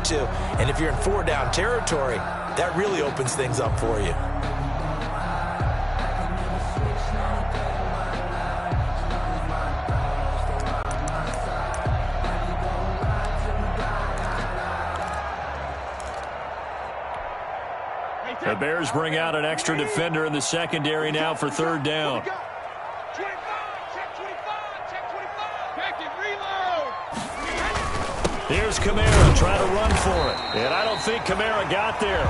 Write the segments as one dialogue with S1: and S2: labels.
S1: to. And if you're in 4-down territory, that really opens things up for you.
S2: The Bears bring out an extra defender in the secondary now for 3rd down. Here's Kamara trying to run for it. And I don't think Kamara got there.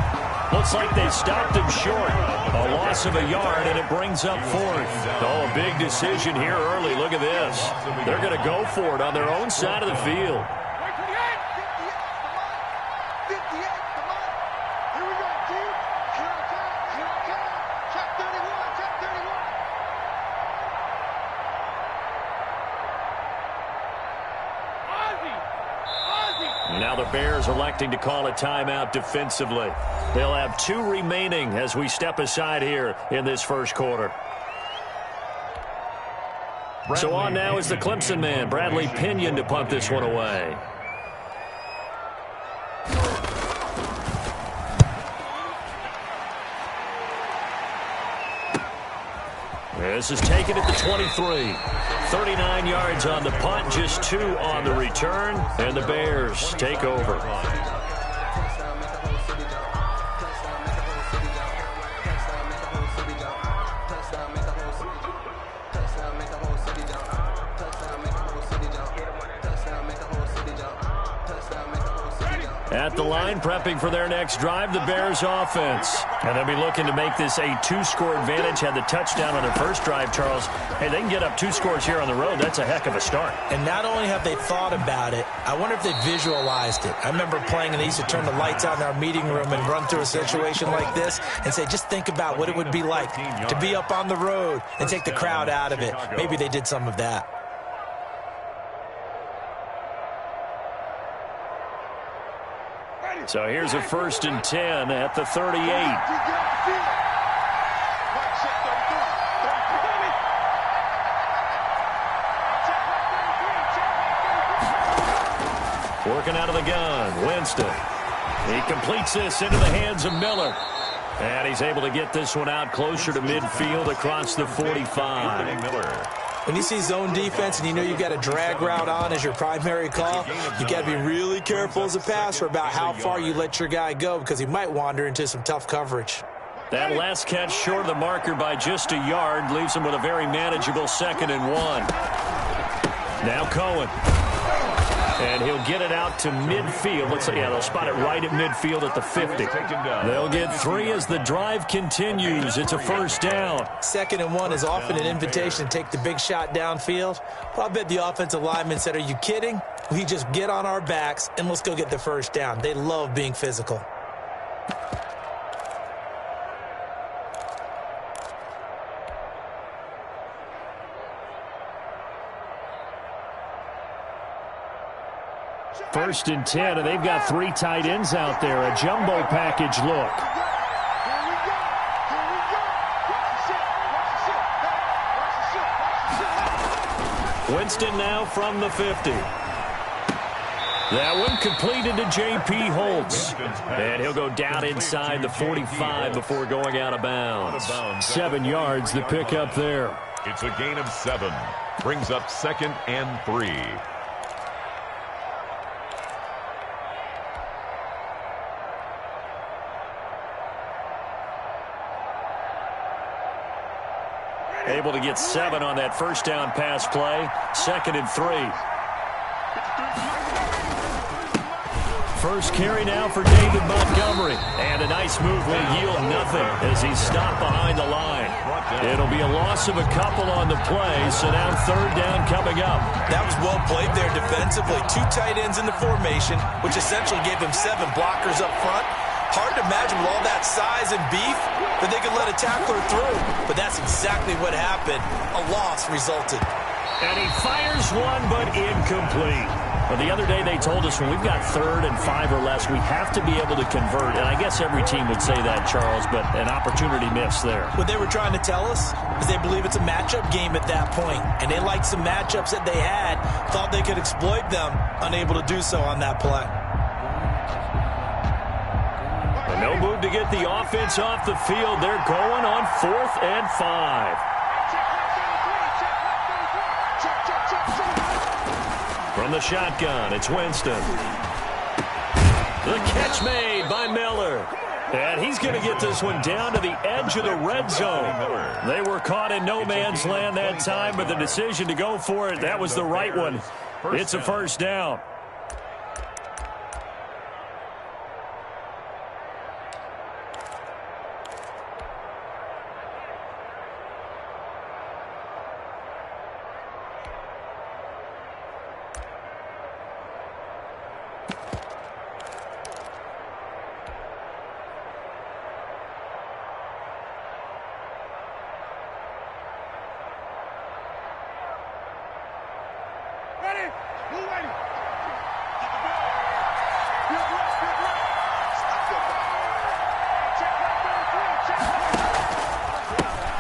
S2: Looks like they stopped him short. A loss of a yard, and it brings up 4th. Oh, a big decision here early. Look at this. They're going to go for it on their own side of the field. Now the Bears electing to call a timeout defensively. They'll have 2 remaining as we step aside here in this first quarter. So on now is the Clemson man, Bradley Pinion, to punt this one away. This is taken at the 23. 39 yards on the punt, just 2 on the return, and the Bears take over. At the line, prepping for their next drive, the Bears offense. And they'll be looking to make this a 2-score advantage. Had the touchdown on their first drive, Charles. Hey, they can get up 2 scores here on the road. That's a heck of a start.
S1: And not only have they thought about it, I wonder if they visualized it. I remember playing, and they used to turn the lights on in our meeting room and run through a situation like this and say, just think about what it would be like to be up on the road and take the crowd out of it. Maybe they did some of that.
S2: So here's a 1st and 10 at the 38. Working out of the gun, Winston. He completes this into the hands of Miller. And he's able to get this one out closer to midfield across the 45. Miller.
S1: When you see zone defense and you know you've got a drag route on as your primary call, you got to be really careful as a passer about how far you let your guy go because he might wander into some tough coverage.
S2: That last catch short of the marker by just a yard leaves him with a very manageable 2nd and 1. Now Cohen. And he'll get it out to midfield. Looks like, yeah, they'll spot it right at midfield at the 50. They'll get 3 as the drive continues. It's a 1st down.
S1: 2nd and 1 is often an invitation to take the big shot downfield. Well, I bet the offensive lineman said, are you kidding? We just get on our backs and let's go get the 1st down. They love being physical.
S2: First and 10, and they've got 3 tight ends out there. A jumbo package look. Winston now from the 50. That one completed to J.P. Holtz. And he'll go down inside the 45 before going out of bounds. 7 yards, the pickup there.
S3: It's a gain of 7. Brings up 2nd and 3.
S2: Able to get 7 on that 1st down pass play. 2nd and 3. First carry now for David Montgomery. And a nice move will yield nothing as he's stopped behind the line. It'll be a loss of a couple on the play, so now 3rd down coming up.
S1: That was well played there defensively. 2 tight ends in the formation, which essentially gave them 7 blockers up front. Hard to imagine with all that size and beef that they could let a tackler through. But that's exactly what happened. A loss resulted.
S2: And he fires one, but incomplete. Well, the other day they told us when we've got 3rd and 5 or less, we have to be able to convert. And I guess every team would say that, Charles, but an opportunity missed there.
S1: What they were trying to tell us is they believe it's a matchup game at that point. And they liked some matchups that they had, thought they could exploit them, unable to do so on that play.
S2: No move to get the offense off the field. They're going on 4th and 5. From the shotgun, it's Winston. The catch made by Miller. And he's going to get this one down to the edge of the red zone. They were caught in no man's land that time, but the decision to go for it, that was the right one. It's a first down.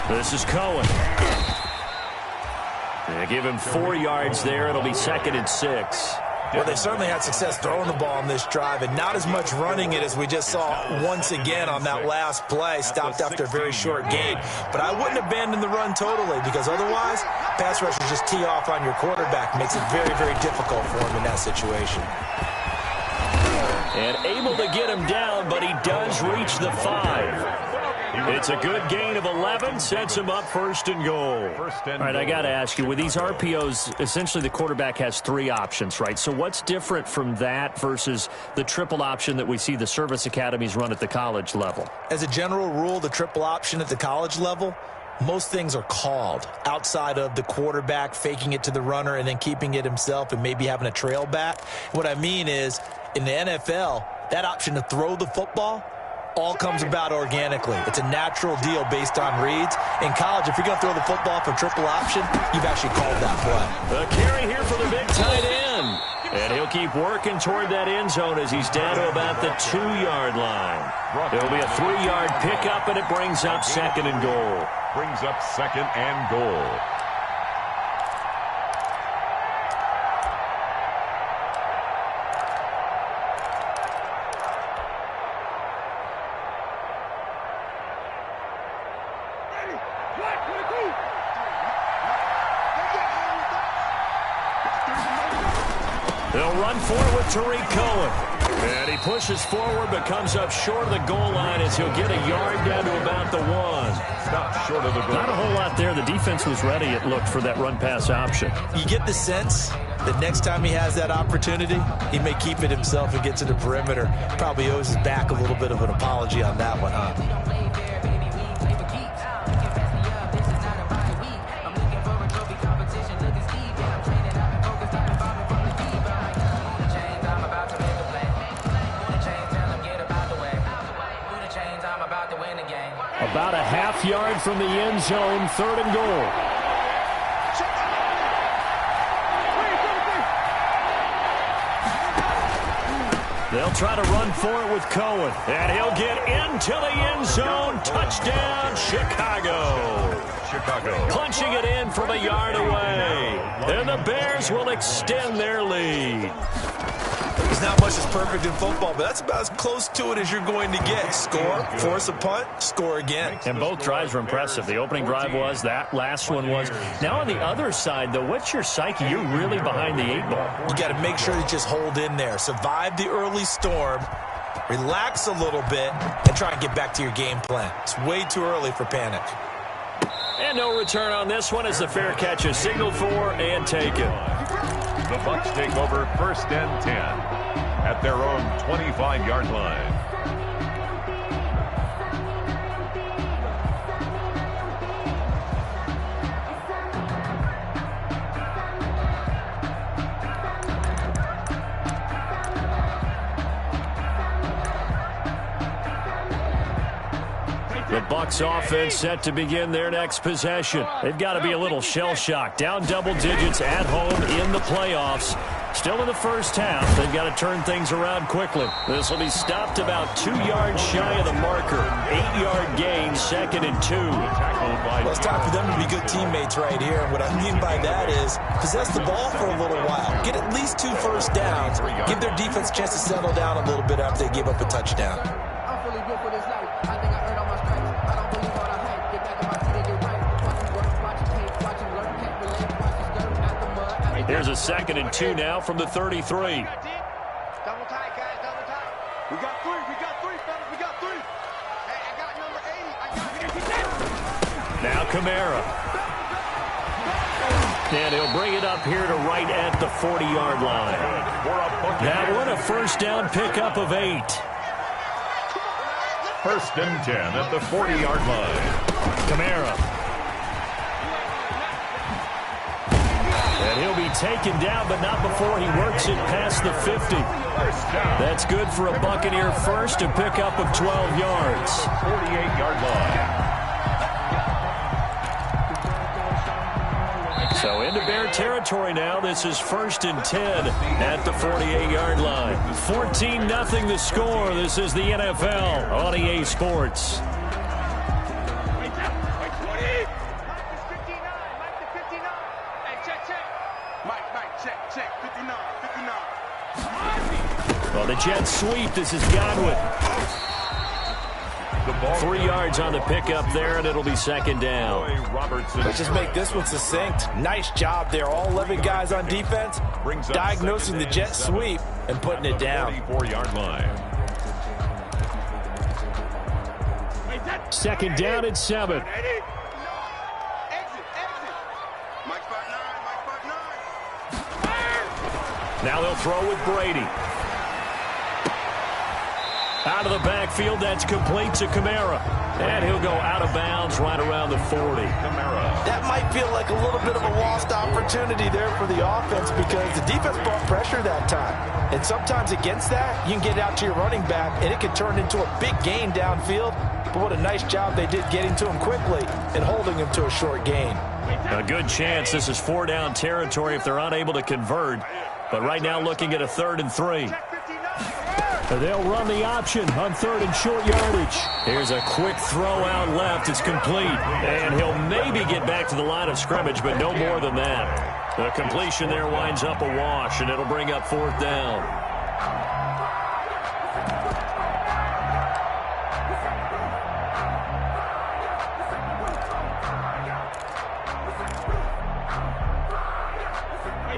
S2: This is Cohen. They give him 4 yards there. It'll be 2nd and 6.
S1: Well, they certainly had success throwing the ball on this drive, and not as much running it as we just saw once again on that last play. Stopped after a very short gain. But I wouldn't abandon the run totally, because otherwise, pass rushers just tee off on your quarterback. Makes it very, very difficult for him in that situation.
S2: And able to get him down, but he does reach the 5. It's a good gain of 11, sets him up 1st and goal. All right, I got to ask you, with these RPOs, essentially the quarterback has 3 options, right? So what's different from that versus the triple option that we see the service academies run at the college level?
S1: As a general rule, the triple option at the college level, most things are called outside of the quarterback faking it to the runner and then keeping it himself and maybe having a trail back. What I mean is, in the NFL, that option to throw the football all comes about organically. It's a natural deal based on reads. In college, if you're going to throw the football for triple option, you've actually called that play.
S2: The carry here for the big tight end. And he'll keep working toward that end zone as he's down to about the 2-yard line. It'll be a 3-yard pickup, and it brings up 2nd and goal.
S3: Brings up 2nd and goal.
S2: They'll run forward with Tariq Cohen. And he pushes forward but comes up short of the goal line as he'll get a yard down to about the 1.
S3: Stop short of the goal.
S2: Not a whole lot there. The defense was ready, it looked, for that run-pass option.
S1: You get the sense that next time he has that opportunity, he may keep it himself and get to the perimeter. Probably owes his back a little bit of an apology on that one, huh?
S2: About a half-yard from the end zone, 3rd and goal. They'll try to run for it with Cohen. And he'll get into the end zone. Touchdown, Chicago. Punching it in from a yard away. And the Bears will extend their lead.
S1: There's not much that's perfect in football, but that's about as close to it as you're going to get. Score, force a punt, score again.
S2: And both drives were impressive. The opening drive was, that last one was. Now on the other side, though, what's your psyche? You're really behind the 8 ball.
S1: You got to make sure to just hold in there. Survive the early storm, relax a little bit, and try and get back to your game plan. It's way too early for panic.
S2: And no return on this one as the fair catch is signaled for and taken.
S3: The Bucs take over 1st and 10 at their own 25-yard line.
S2: The Bucs offense set to begin their next possession. They've got to be a little shell-shocked. Down double digits at home in the playoffs. Still in the first half. They've got to turn things around quickly. This will be stopped about 2 yards shy of the marker. 8-yard gain, 2nd and 2.
S1: Well, it's time for them to be good teammates right here. And what I mean by that is possess the ball for a little while. Get at least 2 first downs. Give their defense a chance to settle down a little bit after they give up a touchdown.
S2: Here's a 2nd and 2 now from the 33.
S4: Double tight, guys, double tight. We got three, fellas, we got three. Hey, I got number 80.
S2: Now Kamara. And he'll bring it up here to right at the 40-yard line. That one a first down pickup of 8.
S3: 1st and 10 at the 40-yard line.
S2: Kamara. And he'll be taken down, but not before he works it past the 50. That's good for a Buccaneer first, a pickup of 12 yards.
S3: 48-yard line.
S2: So into Bear territory now. This is 1st and 10 at the 48-yard line. 14-0 the score. This is the NFL on EA Sports. Well, the jet sweep. This is Godwin. 3 yards on the pickup there, and it'll be 2nd down.
S1: Let's just make this one succinct. Nice job there. All 11 guys on defense diagnosing the jet sweep and putting it down.
S3: 34-yard line.
S2: 2nd down and 7. Now they'll throw with Brady. Out of the backfield, that's complete to Kamara. And he'll go out of bounds right around the 40.
S1: That might feel like a little bit of a lost opportunity there for the offense because the defense brought pressure that time. And sometimes against that, you can get out to your running back, and it can turn into a big gain downfield. But what a nice job they did getting to him quickly and holding him to a short gain.
S2: A good chance this is 4-down territory if they're unable to convert. But right now looking at a 3rd and 3. They'll run the option on 3rd and short yardage. Here's a quick throw out left. It's complete. And he'll maybe get back to the line of scrimmage, but no more than that. The completion there winds up a wash, and it'll bring up 4th down.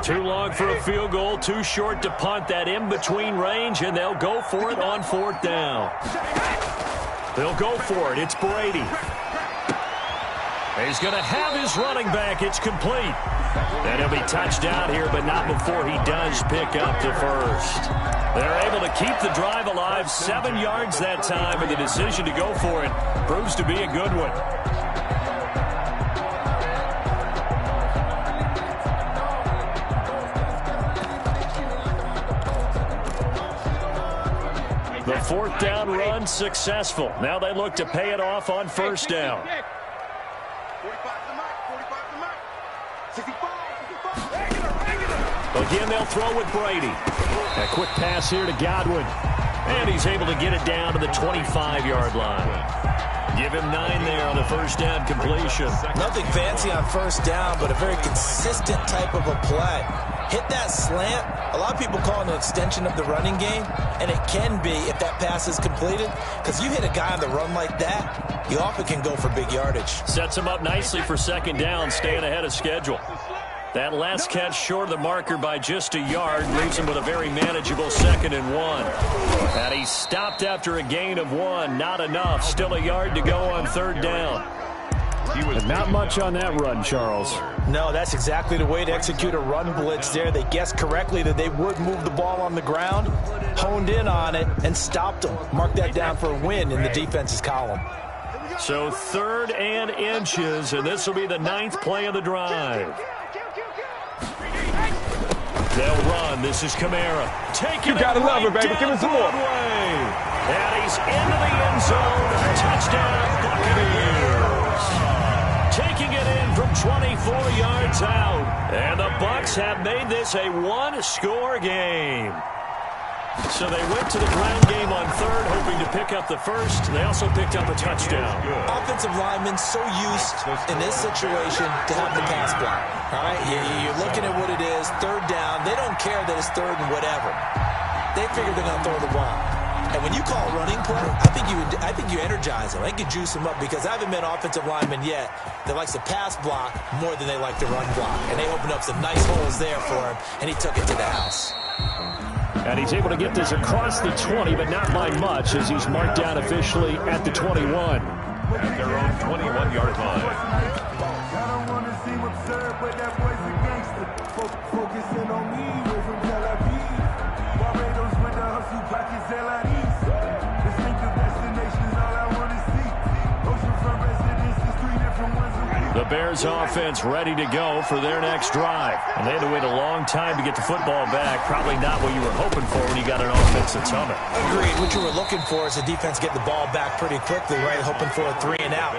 S2: Too long for a field goal, too short to punt. That in-between range, and they'll go for it on 4th down. They'll go for it. It's Brady. He's going to have his running back. It's complete. And he'll be touched out here, but not before he does pick up the first. They're able to keep the drive alive. 7 yards that time, and the decision to go for it proves to be a good one. The 4th down run successful. Now they look to pay it off on 1st down. Again, they'll throw with Brady. A quick pass here to Godwin. And he's able to get it down to the 25-yard line. Give him 9 there on the 1st down completion.
S1: Nothing fancy on 1st down, but a very consistent type of a play. Hit that slant. A lot of people call it an extension of the running game, and it can be if that pass is completed, because you hit a guy on the run like that, you often can go for big yardage.
S2: Sets him up nicely for 2nd down, staying ahead of schedule. That last catch short of the marker by just a yard leaves him with a very manageable 2nd and 1. And he stopped after a gain of 1. Not enough. Still a yard to go on 3rd down.
S5: Not much on that run, Charles.
S1: No, that's exactly the way to execute a run blitz there. They guessed correctly that they would move the ball on the ground, honed in on it, and stopped them. Mark that down for a win in the defense's column.
S2: So 3rd and inches, and this will be the 9th play of the drive. They'll run. This is Kamara. Taking
S5: You gotta
S2: it
S5: love
S2: right
S5: it, baby. Give me some more.
S2: Broadway. And he's into the end zone. Touchdown, Buccaneers. Taking it in from 24 yards out. And the Bucs have made this a one-score game. So they went to the ground game on 3rd, hoping to pick up the first. They also picked up a touchdown.
S1: Offensive linemen so used in this situation to have the pass block. All right, you're looking at what it is, 3rd down. They don't care that it's 3rd and whatever. They figure they're going to throw the ball. And when You call running play, I think you energize them. I think you juice them up because I haven't met an offensive lineman yet that likes to pass block more than they like to run block. And they opened up some nice holes there for him, and he took it to the house.
S2: And he's able to get this across the 20, but not by much as he's marked down officially at the 21.
S3: At their own 21-yard line.
S6: I don't want to seem absurd, but that boy's a gangster. Focusing on me, we're from Tel Aviv. Barbados with the hustle pockets, LIDs. Distinctive destinations, all I want to see. Oceanfront residences, 3 different ones a week.
S2: The Bears offense ready to go for their next drive. And they had to wait a long time to get the football back. Probably not what you were hoping for when you got an offense that's humming.
S1: Agreed. What you were looking for is the defense get the ball back pretty quickly, right? Hoping for a 3 and out.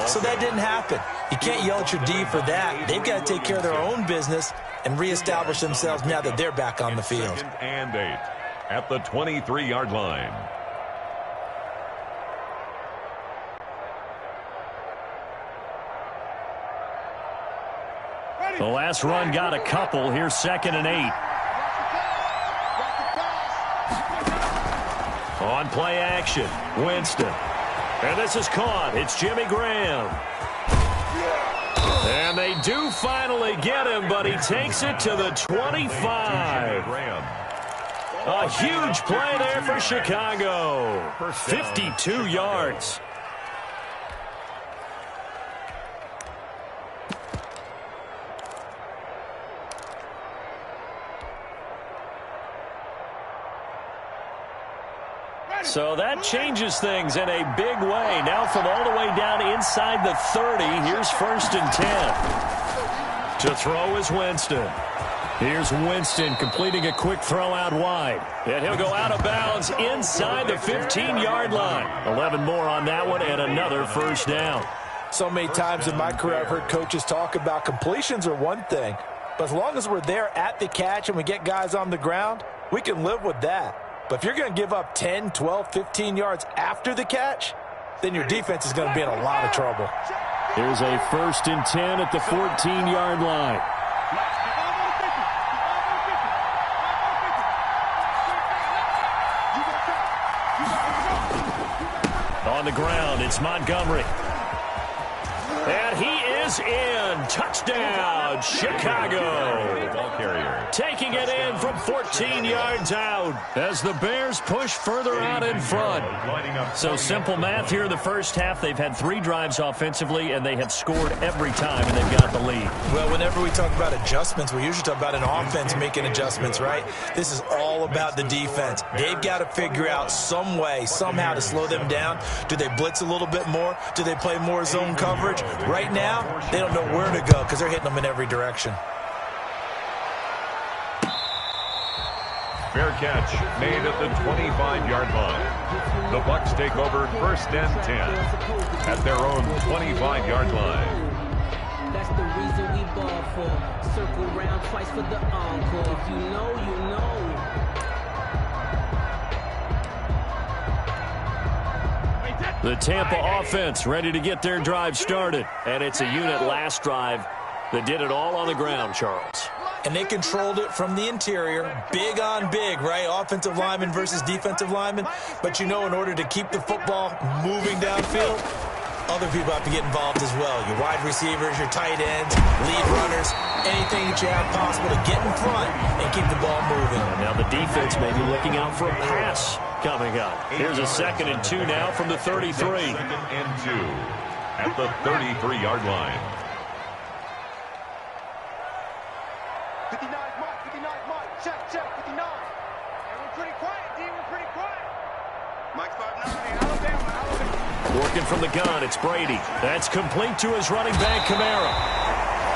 S1: So that didn't happen. You can't yell at your D for that. They've got to take care of their own business and reestablish themselves now that they're back on the field.
S3: 2nd and 8 at the 23-yard line.
S2: The last run got a couple. Here's 2nd and 8. On play action, Winston. And this is caught. It's Jimmy Graham. And they do finally get him, but he takes it to the 25. A huge play there for Chicago. 52 yards. So that changes things in a big way. Now from all the way down inside the 30, here's 1st and 10. To throw is Winston. Here's Winston completing a quick throw out wide. And he'll go out of bounds inside the 15-yard line. 11 more on that one and another 1st down.
S1: So many times in my career I've heard coaches talk about completions are one thing. But as long as we're there at the catch and we get guys on the ground, we can live with that. But if you're going to give up 10, 12, 15 yards after the catch, then your defense is going to be in a lot of trouble.
S2: Here's a 1st and 10 at the 14-yard line. On the ground, it's Montgomery. And he is in. Touchdown, Chicago.
S3: Ball carrier.
S2: Taking it in from 14 yards out as the Bears push further out in front. So simple math here in the first half. They've had 3 drives offensively, and they have scored every time, and they've got the lead.
S1: Well, whenever we talk about adjustments, we usually talk about an offense making adjustments, right? This is all about the defense. They've got to figure out some way, somehow to slow them down. Do they blitz a little bit more? Do they play more zone coverage? Right now, they don't know where to go because they're hitting them in every direction.
S3: Fair catch made at the 25-yard line. The Bucs take over 1st and 10 at their own 25-yard line.
S7: That's the reason we ball for. Circle round twice for the encore. If you know, you know.
S2: The Tampa offense ready to get their drive started. And it's a unit last drive that did it all on the ground, Charles.
S1: And they controlled it from the interior, big on big, right? Offensive lineman versus defensive lineman. But you know, in order to keep the football moving downfield, other people have to get involved as well. Your wide receivers, your tight ends, lead runners, anything that you have possible to get in front and keep the ball moving.
S2: And now the defense may be looking out for a pass coming up. Here's a 2nd and 2 now from the 33.
S3: 2nd and 2 at the 33-yard line.
S4: 59 mark, 59 mark, check, 59. And we're pretty quiet, D, we're pretty quiet. Mike 5-9, Alabama.
S2: Working from the gun, it's Brady. That's complete to his running back, Kamara.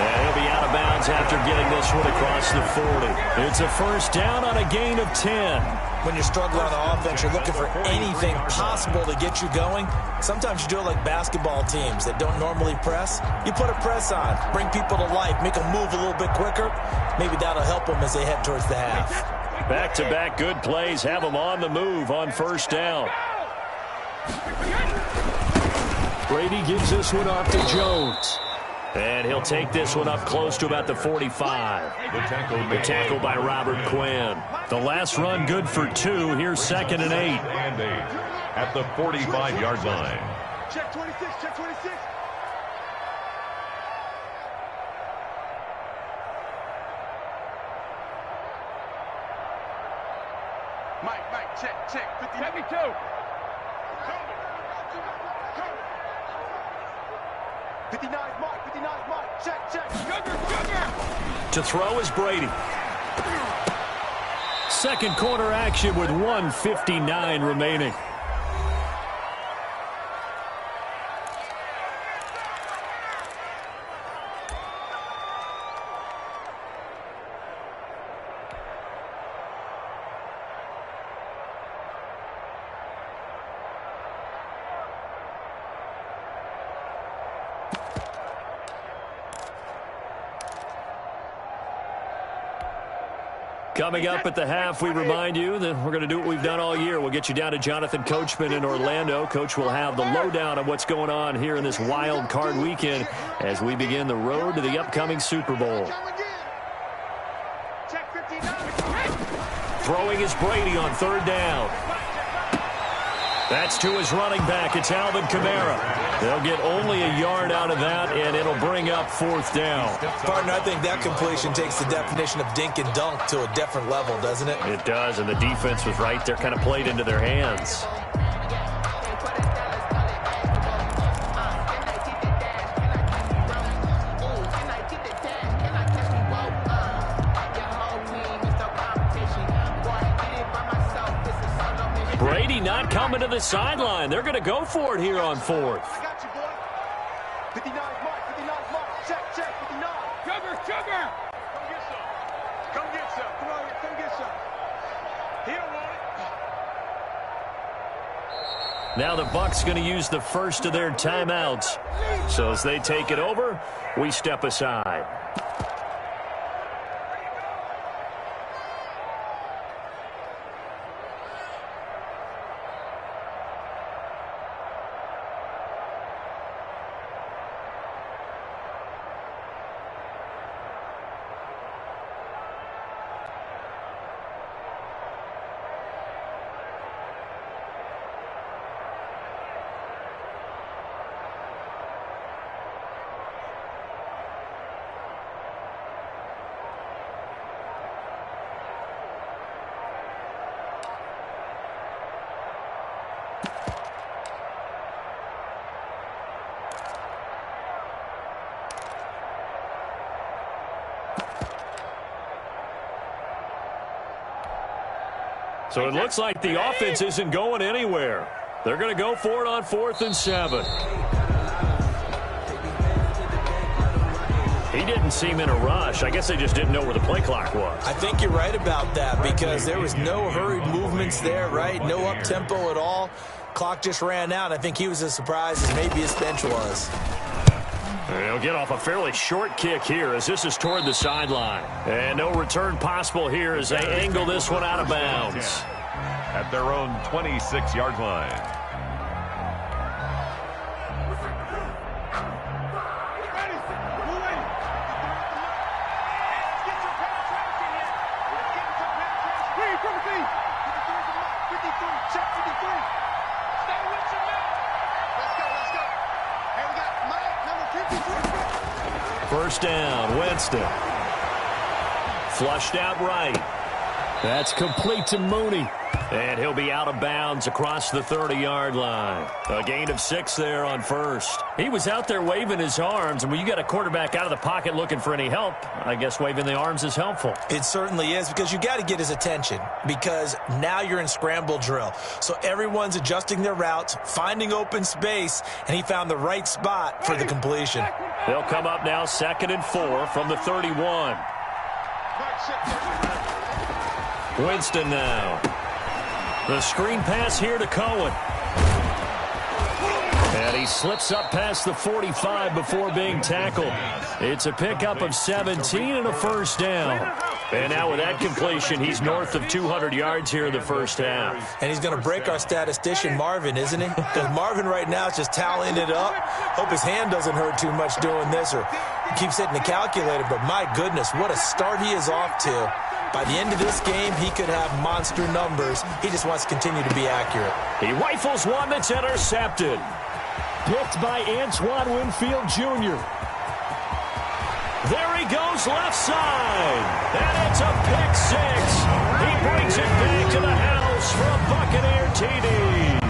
S2: And he'll be out of bounds after getting this one across the 40. It's a 1st down on a gain of 10.
S1: When you're struggling on offense, you're looking for anything possible to get you going. Sometimes you do it like basketball teams that don't normally press. You put a press on, bring people to life, make them move a little bit quicker. Maybe that'll help them as they head towards the half.
S2: Back-to-back good plays have them on the move on 1st down. Brady gives this one off to Jones. And he'll take this one up close to about the 45. The tackle by Robert Quinn. The last run good for 2. Here's 2nd and 8.
S3: At the 45-yard line.
S4: Check 26, check 26. Mike, check. 52. 59 Mike, check. Sugar.
S2: To throw is Brady. Second quarter action with 1:59 remaining. Coming up at the half, we remind you that we're going to do what we've done all year. We'll get you down to Jonathan Coachman in Orlando. Coach will have the lowdown of what's going on here in this wild card weekend as we begin the road to the upcoming Super Bowl. Throwing is Brady on 3rd down. That's to his running back. It's Alvin Kamara. They'll get only a yard out of that, and it'll bring up 4th down.
S1: Partner, I think that completion takes the definition of dink and dunk to a different level, doesn't it?
S2: It does, and the defense was right there, kind of played into their hands. Brady not coming to the sideline. They're going to go for it here on 4th.
S4: I got you, boy. 59 Mike, check, 59. Sugar. Come get some. Come on, come get some. He don't want it.
S2: Now the Bucs going to use the first of their timeouts. So as they take it over, we step aside. So it looks like the offense isn't going anywhere. They're going to go for it on 4th and 7. He didn't seem in a rush. I guess they just didn't know where the play clock was.
S1: I think you're right about that because there was no hurried movements there, right? No up-tempo at all. Clock just ran out. I think he was as surprised as maybe his bench was.
S2: They'll get off a fairly short kick here as this is toward the sideline. And no return possible here as they angle this one out of bounds.
S3: At their own 26-yard line.
S2: First down, Winston. Flushed out right. That's complete to Mooney. And he'll be out of bounds across the 30-yard line. A gain of 6 there on 1st. He was out there waving his arms, and when you got a quarterback out of the pocket looking for any help, I guess waving the arms is helpful.
S1: It certainly is because you got to get his attention because now you're in scramble drill. So everyone's adjusting their routes, finding open space, and he found the right spot for the completion.
S2: They'll come up now 2nd and 4 from the 31. Winston now. The screen pass here to Cohen. And he slips up past the 45 before being tackled. It's a pickup of 17 and a first down. And now with that completion, he's north of 200 yards here in the first half.
S1: And he's going to break our statistician, Marvin, isn't he? Because Marvin right now is just tallying it up. Hope his hand doesn't hurt too much doing this, or he keeps hitting the calculator. But my goodness, what a start he is off to. By the end of this game, he could have monster numbers. He just wants to continue to be accurate.
S2: He rifles one that's intercepted.
S5: Picked by Antoine Winfield Jr.
S2: There he goes left side. And it's a pick six. He brings it back to the house for a Buccaneer TD.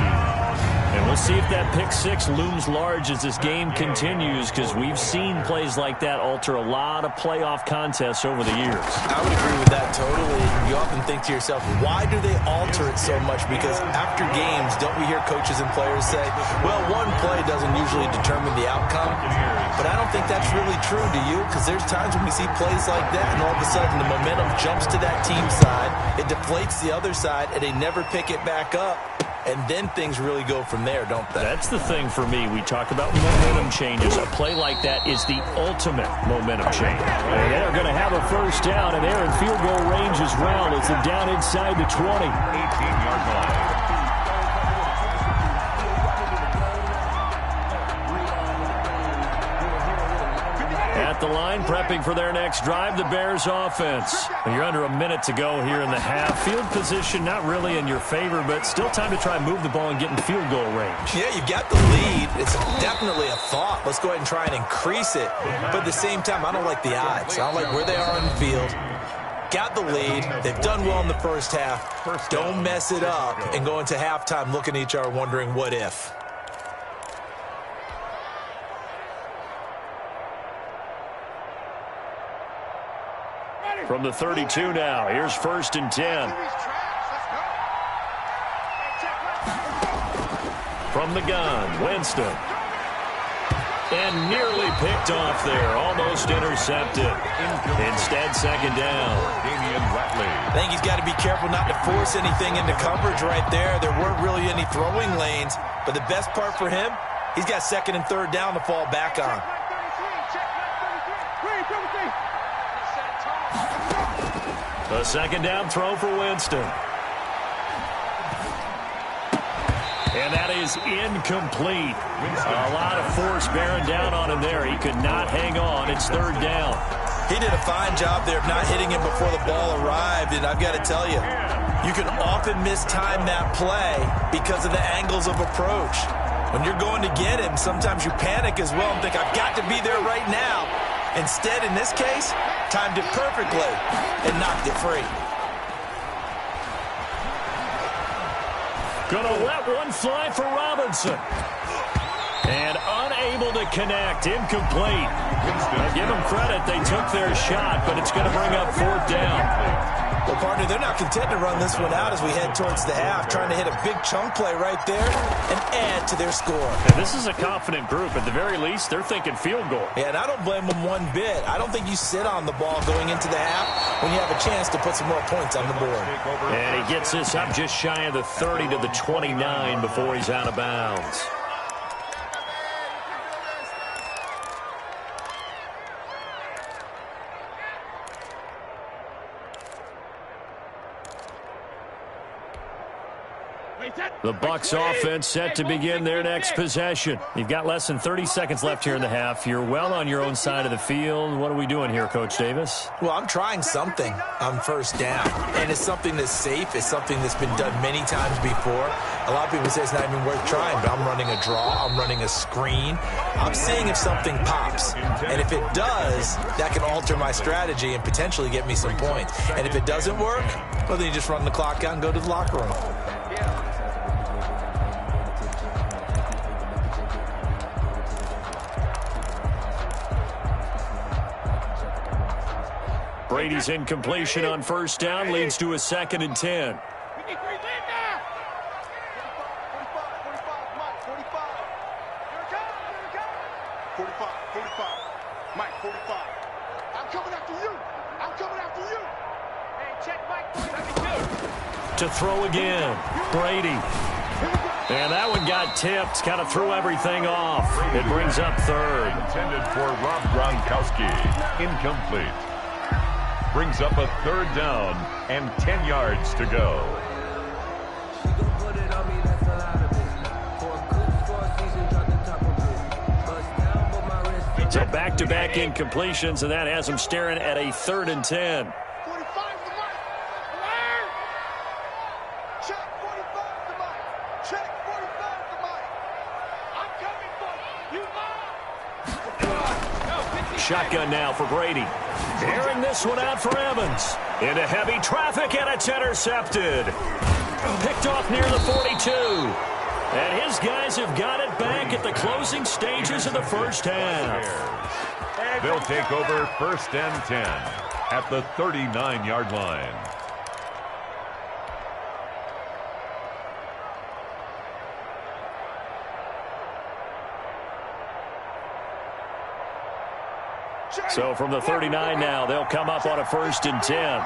S2: And we'll see if that pick six looms large as this game continues, because we've seen plays like that alter a lot of playoff contests over the years.
S1: I would agree with that totally. You often think to yourself, why do they alter it so much? Because after games, don't we hear coaches and players say, well, one play doesn't usually determine the outcome? But I don't think that's really true, do you? Because there's times when we see plays like that, and all of a sudden the momentum jumps to that team side, it deflates the other side, and they never pick it back up. And then things really go from there, don't they?
S2: That's the thing for me. We talk about momentum changes. A play like that is the ultimate momentum change.
S5: And they're going to have a first down, and they're in field goal range as well as they're down inside the 20.
S3: 18-yard line.
S2: At the line, prepping for their next drive, the Bears offense. You're under a minute to go here in the half. Field position not really in your favor, but still time to try and move the ball and get in field goal range.
S1: Yeah, you've got the lead. It's definitely a thought. Let's go ahead and try and increase it. But at the same time, I don't like the odds. I don't like where they are on the field. Got the lead. They've done well in the first half. Don't mess it up and go into halftime looking at each other wondering what if.
S2: From the 32 now, here's 1st and 10. From the gun, Winston. And nearly picked off there, almost intercepted. Instead, 2nd down.
S1: I think he's got to be careful not to force anything into coverage right there. There weren't really any throwing lanes, but the best part for him, he's got 2nd and 3rd down to fall back on.
S2: A 2nd down throw for Winston. And that is incomplete. A lot of force bearing down on him there. He could not hang on. It's 3rd down.
S1: He did a fine job there of not hitting him before the ball arrived, and I've got to tell you, you can often mistime that play because of the angles of approach. When you're going to get him, sometimes you panic as well and think, I've got to be there right now. Instead, in this case, timed it perfectly and knocked it free.
S2: Gonna let one fly for Robinson. And unable to connect. Incomplete. Now give them credit. They took their shot, but it's going to bring up 4th down.
S1: Well, partner, they're not content to run this one out as we head towards the half, trying to hit a big chunk play right there and add to their score.
S2: And this is a confident group. At the very least, they're thinking field goal.
S1: Yeah, and I don't blame them one bit. I don't think you sit on the ball going into the half when you have a chance to put some more points on the board.
S2: And he gets this up just shy of the 30 to the 29 before he's out of bounds. The Bucs offense set to begin their next possession. You've got less than 30 seconds left here in the half. You're well on your own side of the field. What are we doing here, Coach Davis?
S1: Well, I'm trying something on 1st down, and it's something that's safe. It's something that's been done many times before. A lot of people say it's not even worth trying, but I'm running a draw. I'm running a screen. I'm seeing if something pops, and if it does, that can alter my strategy and potentially get me some points. And if it doesn't work, well, then you just run the clock out and go to the locker room.
S2: Brady's incompletion on 1st down leads to a 2nd and 10.
S4: Mike, 45. I'm coming after you. I'm coming after you. Hey, check Mike.
S2: To throw again, Brady. And that one got it tipped, kind of threw everything off. It brings up third.
S3: Intended for Rob Gronkowski. Incomplete. Brings up a third down and 10 yards to go.
S2: So back-to-back incompletions, and that has him staring at a 3rd and 10.
S4: 45 to Mike. Check 45 to Mike. Check 45 to Mike. I'm coming for you.
S2: Shotgun now for Brady. Airing this one out for Evans. Into heavy traffic, and it's intercepted. Picked off near the 42. And his guys have got it back at the closing stages of the first half.
S3: They'll take over 1st and 10 at the 39-yard line.
S2: So from the 39 now, they'll come up on a 1st and 10.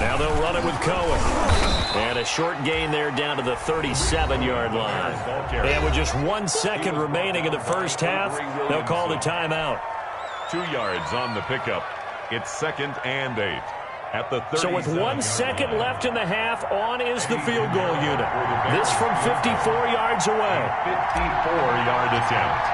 S2: Now they'll run it with Cohen. And a short gain there down to the 37-yard line. And with just 1 second remaining in the first half, they'll call the timeout.
S3: 2 yards on the pickup. It's 2nd and 8. At the 37.
S2: So with 1 second left in the half, on is the field goal unit. This from 54 yards away.
S3: 54-yard attempt.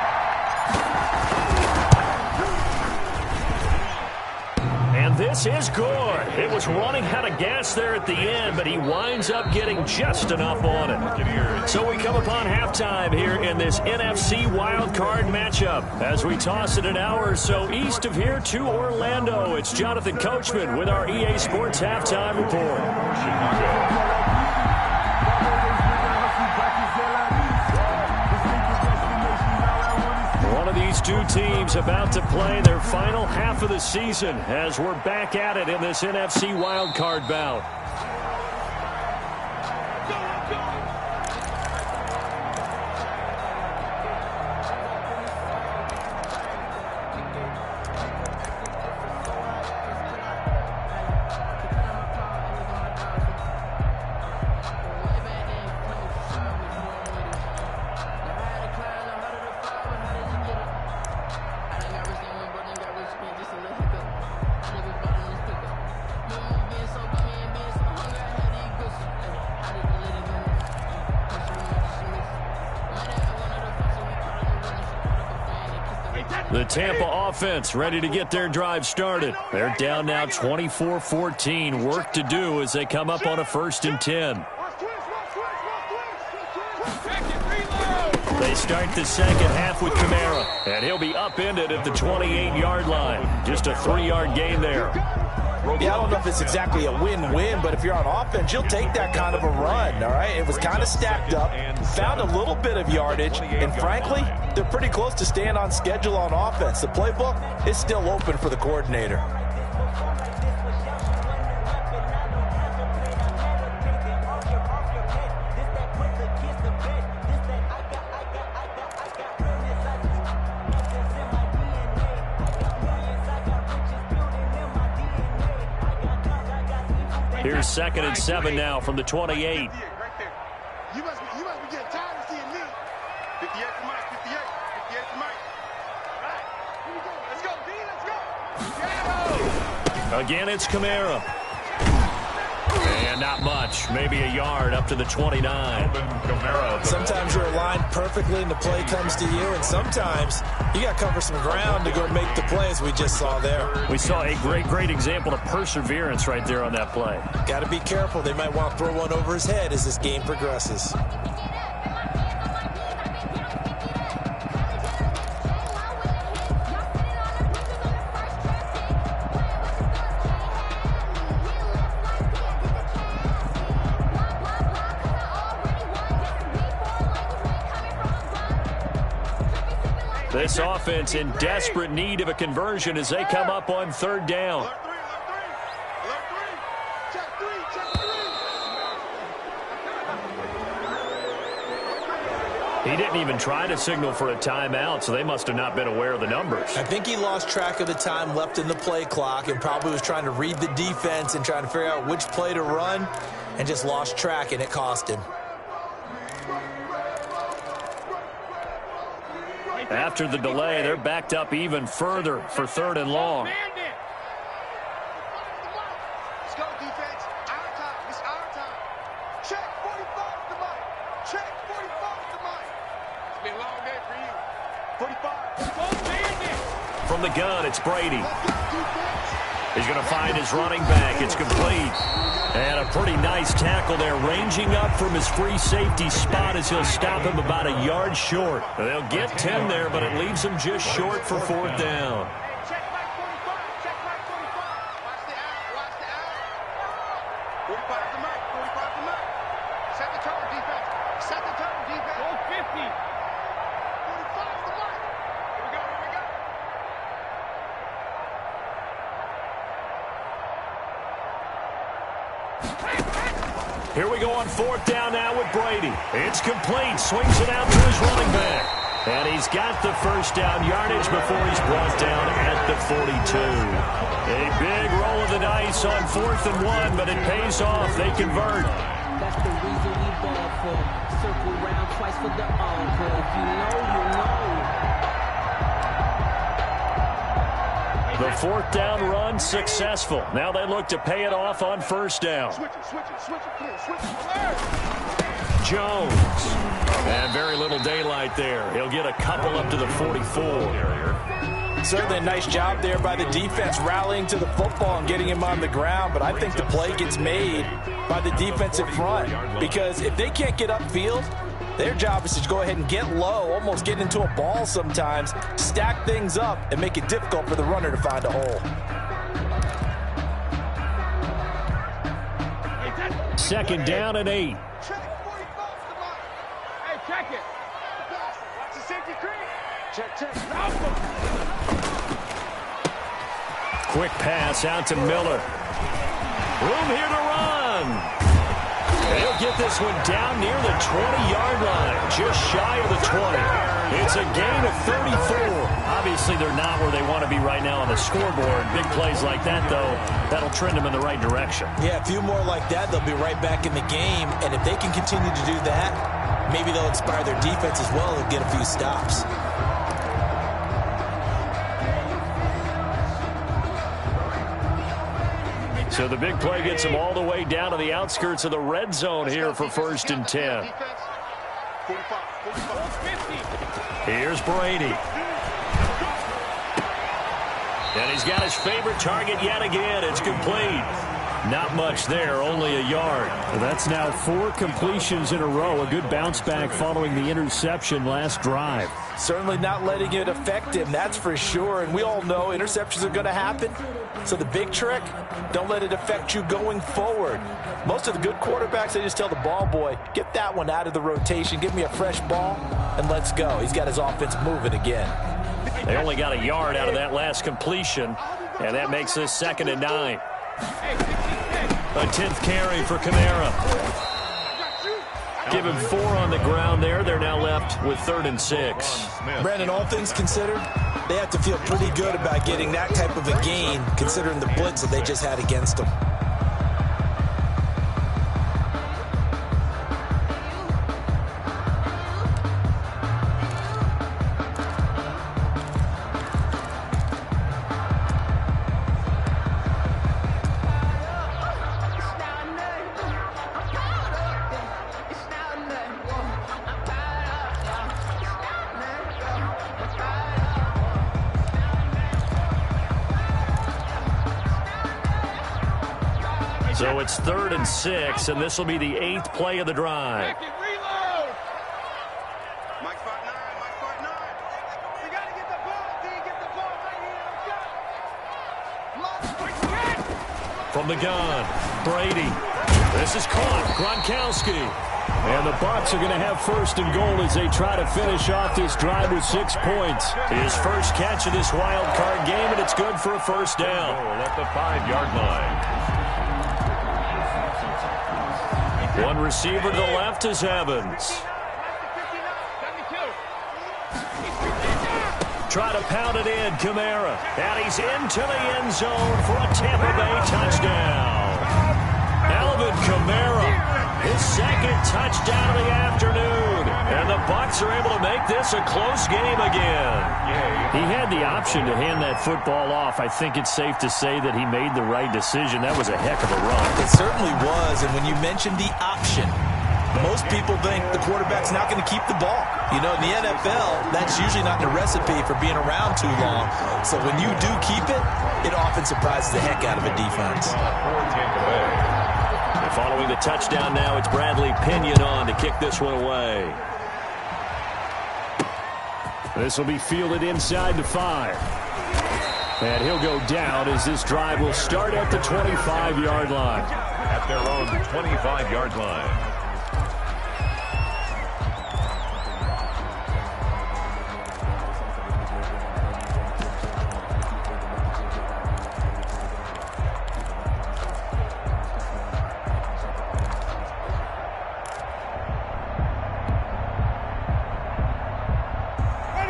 S2: And this is good. It was running out of gas there at the end, but he winds up getting just enough on it. So we come upon halftime here in this NFC wildcard matchup. As we toss it an hour or so east of here to Orlando, it's Jonathan Coachman with our EA Sports Halftime Report. One of these two teams about to play their final half of the season as we're back at it in this NFC wildcard bout. The Tampa offense ready to get their drive started. They're down now 24-14. Work to do as they come up on a 1st and 10. They start the second half with Kamara, and he'll be upended at the 28-yard line. Just a 3-yard gain there.
S1: Yeah, I don't know if it's exactly a win-win, but if you're on offense, you'll take that kind of a run, all right? It was kind of stacked up, found a little bit of yardage, and frankly, they're pretty close to staying on schedule on offense. The playbook is still open for the coordinator.
S2: Here's 2nd and 7 now from the 28.
S4: You must be getting tired of seeing me. 58 to Mike, 58 to Mike. All right, here we go. Let's go, D, let's go.
S2: Again, it's Kamara. And not much. Maybe a yard up to the 29.
S1: Sometimes you're aligned perfectly and the play comes to you, and sometimes you got to cover some ground to go make the play, as we just saw there.
S2: We saw a great example of perseverance right there on that play.
S1: Got to be careful. They might want to throw one over his head as this game progresses.
S2: This offense in desperate need of a conversion as they come up on 3rd down. He didn't even try to signal for a timeout, so they must have not been aware of the numbers.
S1: I think he lost track of the time left in the play clock and probably was trying to read the defense and trying to figure out which play to run. and just lost track, and it cost him.
S2: After the delay, they're backed up even further for 3rd and long.
S4: Let's go, defense. Our time. It's our time. Check 45 the mic. Check 45 the mic. It's been a long day for you. 45.
S2: From the gun, it's Brady. He's going to find his running back. It's complete. And a pretty nice tackle there, ranging up from his free safety spot as he'll stop him about a yard short. They'll get 10 there, but it leaves him just short for 4th down.
S4: Check back 45. Check back 45. Watch the out. Watch the out. 45 the mic. 45 the mic. Set the tone, defense. Set the tone, defense. Go 50. 45 the mic. Here we go. Here we go.
S2: Here we go on 4th down now with Brady. It's complete. Swings it out to his running back. And he's got the 1st down yardage before he's brought down at the 42. A big roll of the dice on 4th and 1, but it pays off. They convert.
S7: That's the reason we ball for. Circle round twice for the encore. If you know, you know.
S2: The 4th down run successful. Now they look to pay it off on 1st down.
S4: Switch it, please. Switch it.
S2: Jones. And very little daylight there. He'll get a couple up to the 44.
S1: Certainly a nice job there by the defense rallying to the football and getting him on the ground, but I think the play gets made by the defensive front because if they can't get upfield, their job is to go ahead and get low, almost get into a ball sometimes, stack things up, and make it difficult for the runner to find a hole.
S2: 2nd down and 8.
S4: Check 45 the mic. Hey, check it. Watch the safety creep. Check.
S2: Quick pass out to Miller. Room here to run. He'll get this one down near the 20-yard line, just shy of the 20. It's a gain of 34. Obviously, they're not where they want to be right now on the scoreboard. Big plays like that, though, that'll trend them in the right direction.
S1: Yeah, a few more like that, they'll be right back in the game. And if they can continue to do that, maybe they'll inspire their defense as well and get a few stops.
S2: So the big play gets them all the way down to the outskirts of the red zone here for 1st and 10. Here's Brady. And he's got his favorite target yet again. It's complete. Not much there, only a yard.
S5: Well, that's now 4 completions in a row. A good bounce back following the interception last drive.
S1: Certainly not letting it affect him, that's for sure. And we all know interceptions are going to happen. So the big trick, don't let it affect you going forward. Most of the good quarterbacks, they just tell the ball boy, get that one out of the rotation, give me a fresh ball, and let's go. He's got his offense moving again.
S2: They only got a yard out of that last completion, and that makes this 2nd and 9. A 10th carry for Kamara. Give him 4 on the ground there. They're now left with 3rd and 6.
S1: Brandon, all things considered, they have to feel pretty good about getting that type of a gain, considering the blitz that they just had against them.
S2: So it's 3rd and 6, and this will be the 8th play of the drive.
S4: Reload. Mike 5-9. You got to get the ball, D. Get the ball right here. Let's go.
S2: From the gun, Brady. This is caught. Gronkowski.
S5: And the Bucs are going to have 1st and goal as they try to finish off this drive with 6 points.
S2: His first catch of this wild card game, and it's good for a 1st down.
S3: At the 5-yard line.
S2: One receiver to the left is Evans. Try to pound it in, Kamara. And he's into the end zone for a Tampa Bay touchdown. Alvin Kamara touchdown of the afternoon. And the Bucs are able to make this a close game again.
S5: He had the option to hand that football off. I think it's safe to say that he made the right decision. That was a heck of a run.
S1: It certainly was, and when you mentioned the option, most people think the quarterback's not going to keep the ball. You know, in the NFL, that's usually not the recipe for being around too long. So when you do keep it, it often surprises the heck out of a defense.
S2: And following the touchdown now, it's Bradley Pinion on to kick this one away.
S5: This will be fielded inside the 5. And he'll go down as this drive will start at the 25-yard line.
S3: At their own 25-yard line.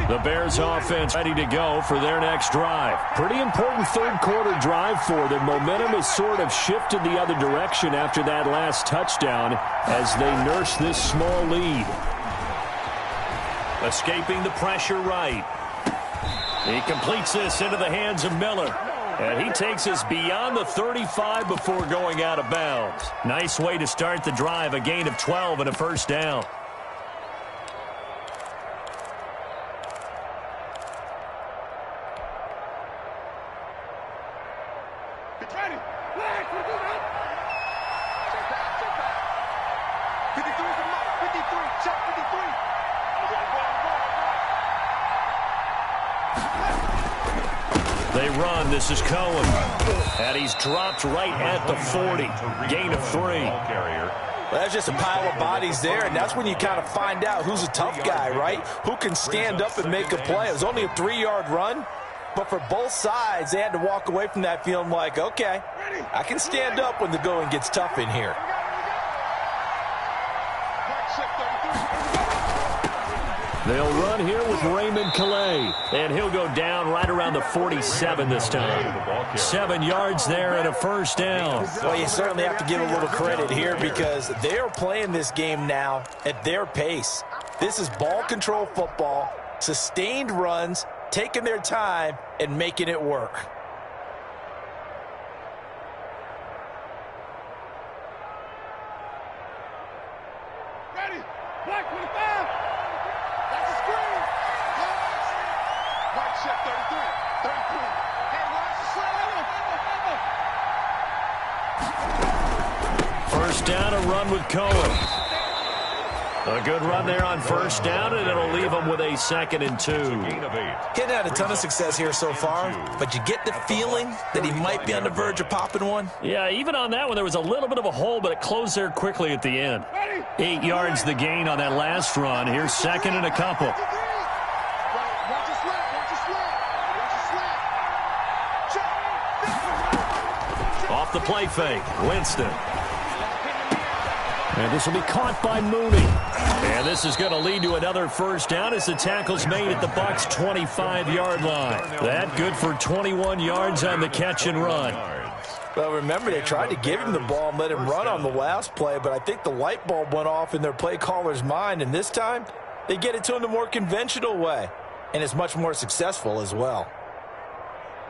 S5: The Bears offense ready to go for their next drive. Pretty important third-quarter drive for them. Momentum has sort of shifted the other direction after that last touchdown as they nurse this small lead.
S2: Escaping the pressure right. He completes this into the hands of Miller. And he takes us beyond the 35 before going out of bounds. Nice way to start the drive, a gain of 12 and a first down. They run. This is Cohen. And he's dropped right at the 40. Gain of 3.
S1: Well, that's just a pile of bodies there, and that's when you kind of find out who's a tough guy, right? Who can stand up and make a play. It was only a 3-yard run, but for both sides, they had to walk away from that feeling like, okay, I can stand up when the going gets tough in here.
S5: They'll run here with Raymond Calais.
S2: And he'll go down right around the 47 this time. 7 yards there and a first down.
S1: Well, you certainly have to give a little credit here because they're playing this game now at their pace. This is ball control football, sustained runs, taking their time and making it work.
S4: Ready. Black 25. That's a screen. Mike check 33. 33. Hey, watch the slide.
S2: First down, a run with Cohen. A good run there on first down, and it'll leave them with a 2nd and 2.
S1: Hitting had a ton of success here so far, but you get the feeling that he might be on the verge of popping one.
S2: Yeah, even on that one, there was a little bit of a hole, but it closed there quickly at the end. 8 yards the gain on that last run. Here's 2nd and a couple. Off the play fake, Winston.
S5: And this will be caught by Mooney.
S2: And this is going to lead to another first down as the tackle's made at the Bucs' 25-yard line. That good for 21 yards on the catch and run.
S1: Well, remember, they tried to give him the ball and let him run on the last play, but I think the light bulb went off in their play caller's mind, and this time they get it to him the more conventional way, and it's much more successful as well.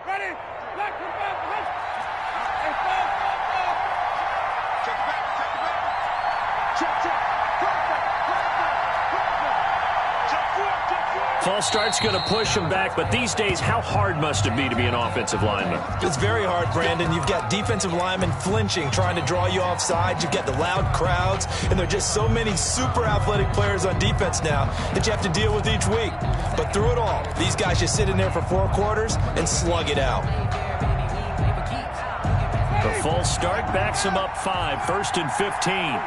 S4: Ready. Black 25.
S2: False start's going to push him back, but these days, how hard must it be to be an offensive lineman?
S1: It's very hard, Brandon. You've got defensive linemen flinching, trying to draw you off sides. You've got the loud crowds, and there are just so many super athletic players on defense now that you have to deal with each week. But through it all, these guys just sit in there for 4 quarters and slug it out.
S2: The false start backs him up 5, 1st and 15.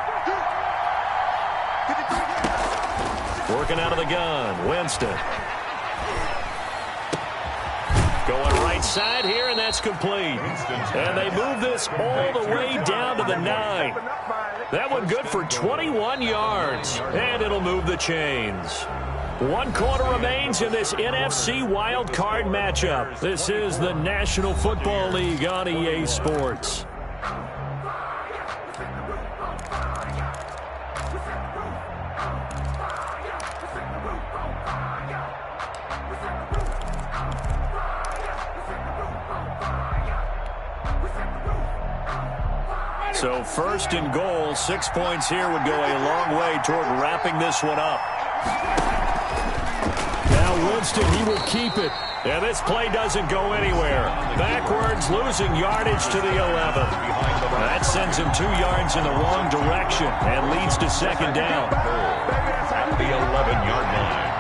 S2: Working out of the gun, Winston. Going right side here, and that's complete. And they move this all the way down to the 9. That one good for 21 yards, and it'll move the chains. 1 quarter remains in this NFC wild card matchup. This is the National Football League on EA Sports. So first and goal, 6 points here would go a long way toward wrapping this one up. Now Winston, he will keep it. And this play doesn't go anywhere. Backwards, losing yardage to the 11. That sends him 2 yards in the wrong direction and leads to second down.
S3: At the 11-yard line.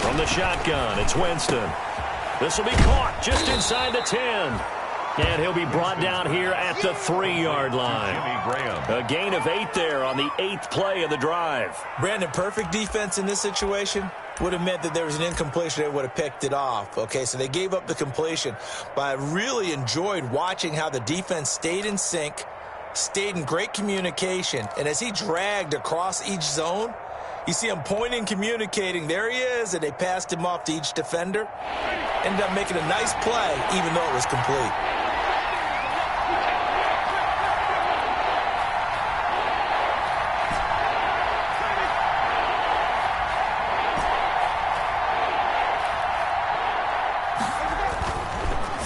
S2: From the shotgun, it's Winston. This will be caught just inside the 10. And he'll be brought down here at the 3-yard line. A gain of 8 there on the 8th play of the drive.
S1: Brandon, perfect defense in this situation would have meant that there was an incompletion. They would have picked it off. Okay, so they gave up the completion. But I really enjoyed watching how the defense stayed in sync, stayed in great communication. And as he dragged across each zone, you see him pointing, communicating. There he is, and they passed him off to each defender. Ended up making a nice play, even though it was complete.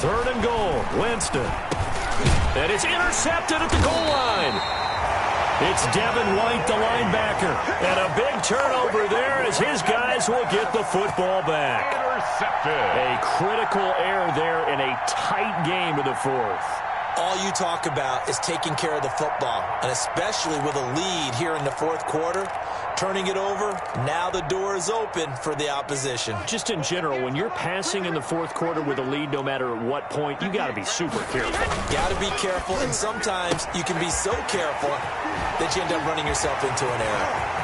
S2: Third and goal, Winston. And it's intercepted at the goal line. It's Devin White, the linebacker. And a big turnover there as his guys will get the football back.
S3: Intercepted.
S2: A critical error there in a tight game in the 4th.
S1: All you talk about is taking care of the football, and especially with a lead here in the 4th quarter, turning it over, now the door is open for the opposition.
S2: Just in general, when you're passing in the 4th quarter with a lead, no matter at what point, you got to be super careful.
S1: Got to be careful, and sometimes you can be so careful that you end up running yourself into an error.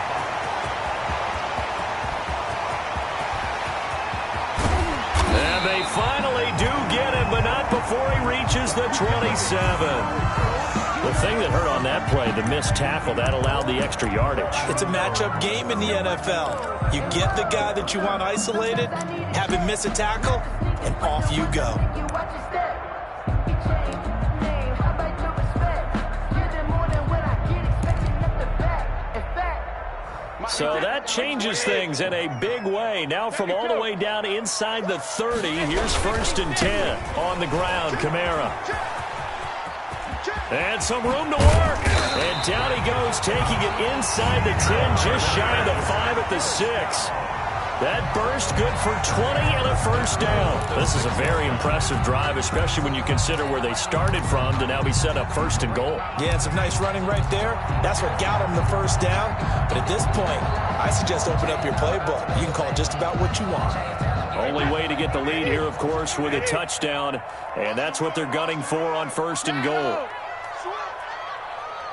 S2: And they finally do get him, but not before he reaches the 27. The thing that hurt on that play, the missed tackle, that allowed the extra yardage.
S1: It's a matchup game in the NFL. You get the guy that you want isolated, have him miss a tackle, and off you go.
S2: So that changes things in a big way. Now from all the way down inside the 30, here's 1st and 10 on the ground, Kamara. And some room to work. And down he goes, taking it inside the 10, just shy of the 5 at the 6. That burst good for 20 and a first down. This is a very impressive drive, especially when you consider where they started from to now be set up 1st and goal.
S1: Yeah, some nice running right there. That's what got them the first down. But at this point, I suggest open up your playbook. You can call just about what you want.
S2: Only way to get the lead here, of course, with a touchdown. And that's what they're gunning for on 1st and goal.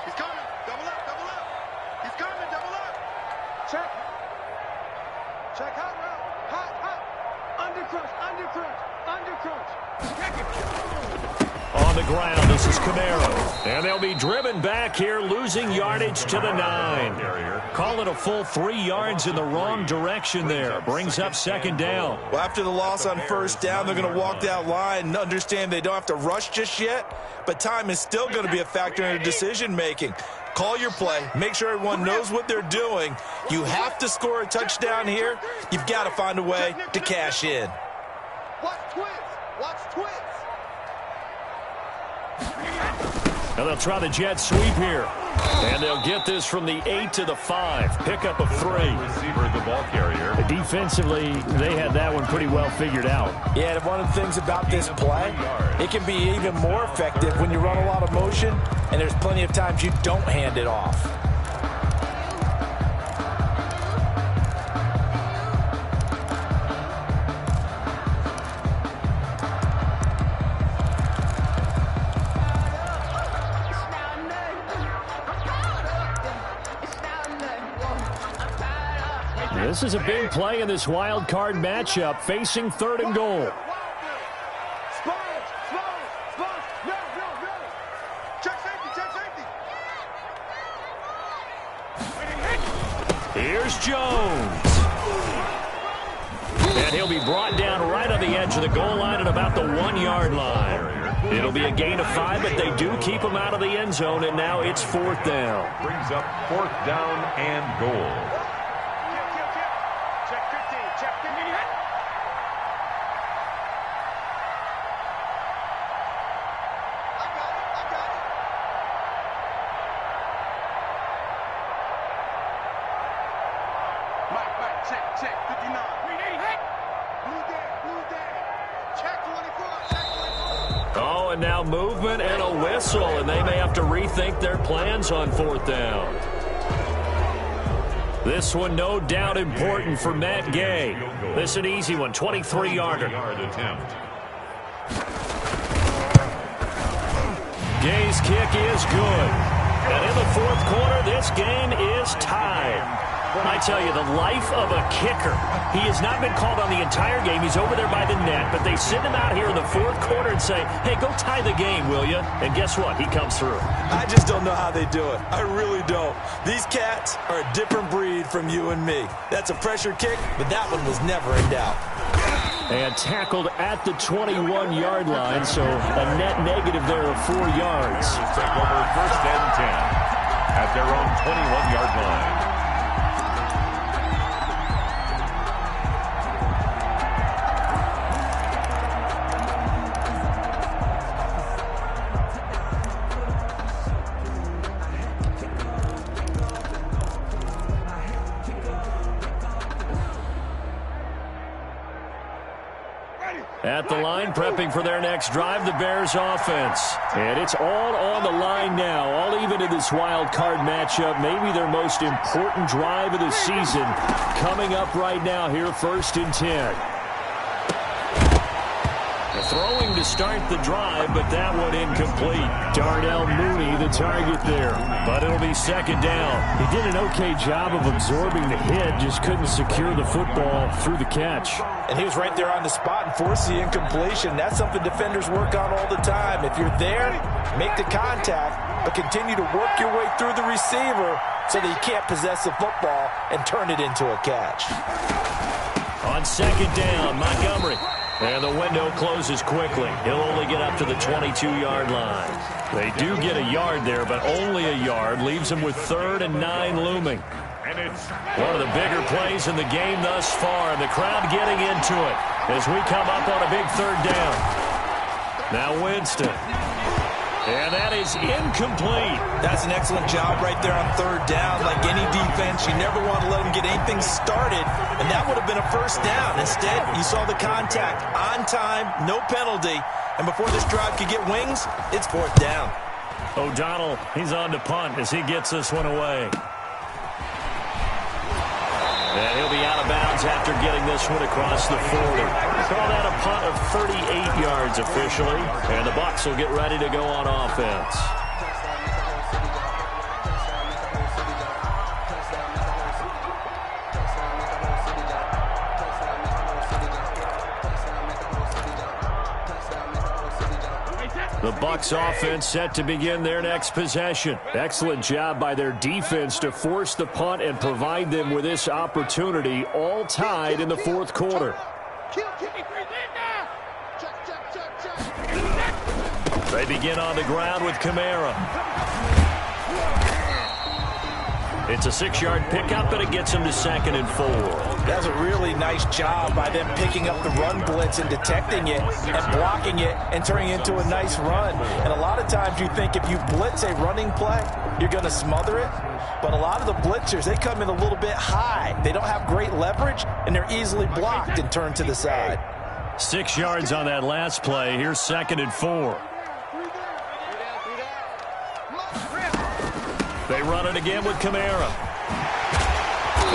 S4: He's coming. Double up, double up. He's coming, double up. Check. Check hot route. Hot, hot. Under crunch, under crunch, under crunch.
S2: On the ground, this is Camaro. And they'll be driven back here, losing yardage to the 9. Call it a full 3 yards in the wrong direction there. Brings up second down.
S1: Well, after the loss on first down, they're going to walk that line and understand they don't have to rush just yet, but time is still going to be a factor in decision-making. Call your play. Make sure everyone knows what they're doing. You have to score a touchdown here. You've got to find a way to cash in.
S4: Watch twins. Watch twins.
S2: Now they'll try the jet sweep here. And they'll get this from the 8 to the 5. Pickup of 3.
S3: Receiver, the ball carrier.
S5: Defensively, they had that one pretty well figured out.
S1: Yeah, and one of the things about this play, it can be even more effective when you run a lot of motion, and there's plenty of times you don't hand it off.
S5: This is a big play in this wild card matchup, facing 3rd and goal.
S4: Sponge, sponge, sponge. No, no, no. Check safety, check safety.
S2: Here's Jones. And he'll be brought down right on the edge of the goal line at about the 1-yard line.
S5: It'll be a gain of 5, but they do keep him out of the end zone, and now it's 4th down.
S3: Brings up 4th down and goal.
S4: Check 15. Check 15. Mike, check 59. Blue day. Check 24. Check 24.
S5: Oh, and now movement and a whistle, and they may have to rethink their plans on 4th down. This one no doubt important for Matt Gay. This is an easy one, 23-yarder. Gay's kick is good. And in the 4th quarter, this game is tied. I tell you, the life of a kicker. He has not been called on the entire game. He's over there by the net, but they send him out here in the 4th quarter and say, hey, go tie the game, will you? And guess what? He comes through.
S1: I just don't know how they do it. I really don't. These cats are a different breed from you and me. That's a pressure kick, but that one was never in doubt.
S5: And tackled at the 21-yard line, so a net negative there of 4 yards.
S3: Take over 1st and 10 at their own 21-yard line.
S5: At the line, prepping for their next drive, the Bears offense. And it's all on the line now, all even in this wild card matchup. Maybe their most important drive of the season coming up right now here, 1st and 10. Throwing to start the drive, but that one incomplete. Darnell Mooney, the target there. But it'll be 2nd down. He did an okay job of absorbing the hit, just couldn't secure the football through the catch.
S1: And he was right there on the spot and forced the incompletion. That's something defenders work on all the time. If you're there, make the contact, but continue to work your way through the receiver so that you can't possess the football and turn it into a catch.
S5: On 2nd down, Montgomery. And the window closes quickly. He'll only get up to the 22-yard line. They do get a yard there, but only a yard. Leaves them with 3rd and 9 looming.
S3: And it's
S5: one of the bigger plays in the game thus far. And the crowd getting into it as we come up on a big 3rd down. Now Winston. And that is incomplete.
S1: That's an excellent job right there on 3rd down. Like any defense, you never want to let them get anything started, and that would have been a 1st down. Instead, you saw the contact on time, no penalty, and before this drive could get wings, it's 4th down.
S5: O'Donnell, he's on to punt as he gets this one away. And he'll be out of bounds after getting this one across the 40. Call that a punt of 38 yards officially. And the Bucs will get ready to go on offense. The Bucs offense set to begin their next possession. Excellent job by their defense to force the punt and provide them with this opportunity, all tied in the 4th quarter. They begin on the ground with Kamara. It's a 6-yard pickup, and it gets them to 2nd and 4.
S1: That's a really nice job by them picking up the run blitz and detecting it and blocking it and turning it into a nice run. And a lot of times you think if you blitz a running play, you're going to smother it. But a lot of the blitzers, they come in a little bit high. They don't have great leverage, and they're easily blocked and turned to the side.
S5: 6 yards on that last play. Here's 2nd and 4. They run it again with Kamara.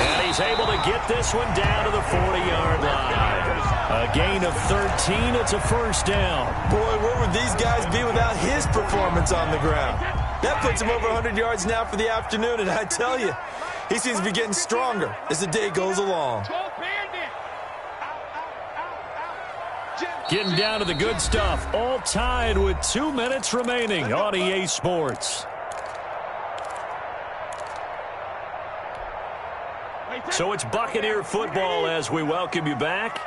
S5: And he's able to get this one down to the 40-yard line. A gain of 13. It's a 1st down.
S1: Boy, where would these guys be without his performance on the ground? That puts him over 100 yards now for the afternoon, and I tell you, he seems to be getting stronger as the day goes along.
S5: Getting down to the good stuff. All tied with 2 minutes remaining on EA Sports. So it's Buccaneer football as we welcome you back.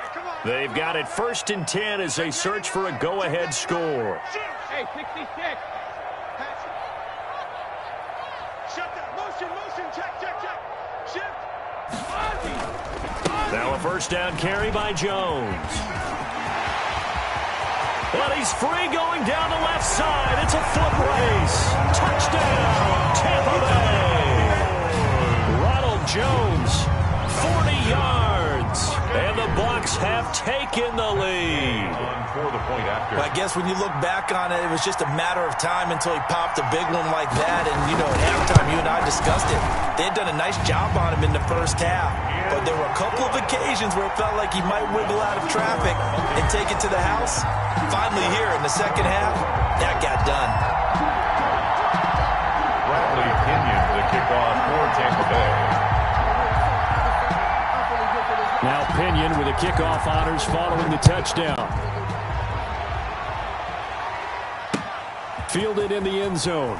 S2: They've got it 1st and 10 as they search for a go-ahead score.
S4: Hey, 66. Shut that. Motion. Check. Shift.
S2: Now a 1st down carry by Jones. Well, he's free going down the left side. It's a foot race. Touchdown, Tampa Bay. Ronald Jones, 40 yards. And the Bucs have taken the lead.
S3: For the point after.
S1: Well, I guess when you look back on it, it was just a matter of time until he popped a big one like that. And, you know, at halftime, you and I discussed it. They had done a nice job on him in the first half. But there were a couple of occasions where it felt like he might wiggle out of traffic and take it to the house. Finally here in the second half, that got done.
S3: Bradley Pinion, the kickoff for Tampa Bay.
S5: Now Pinion with the kickoff honors following the touchdown. Fielded in the end zone.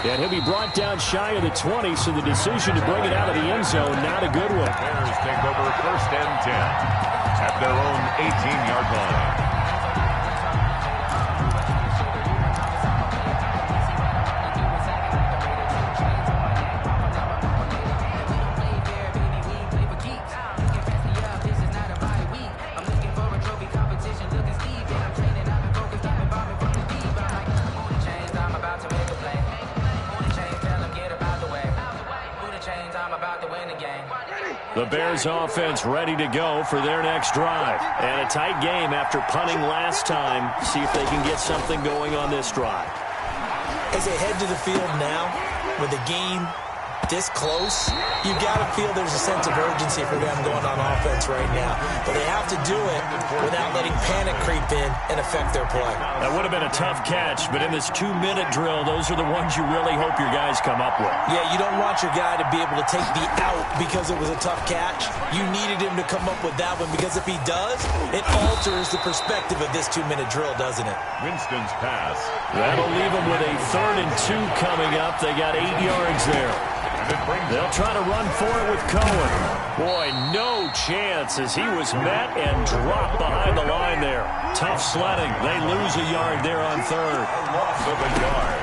S5: And he'll be brought down shy of the 20, so the decision to bring it out of the end zone, not a good one.
S3: Bears take over 1st and 10 at their own 18-yard line.
S2: The Bears offense ready to go for their next drive. And a tight game after punting last time. See if they can get something going on this drive.
S1: As they head to the field now, with the game this close, you got to feel there's a sense of urgency for them going on offense right now. But they have to do it without letting panic creep in and affect their play.
S2: That would have been a tough catch, but in this 2-minute drill, those are the ones you really hope your guys come up with.
S1: Yeah, you don't want your guy to be able to take the out because it was a tough catch. You needed him to come up with that one, because if he does, it alters the perspective of this 2-minute drill, doesn't it?
S3: Winston's pass.
S2: That'll leave them with a 3rd and 2 coming up. They got 8 yards there. They'll try to run for it with Cohen. Boy, no chance as he was met and dropped behind the line there. Tough sledding. They lose a yard there on 3rd.
S3: A loss of a yard.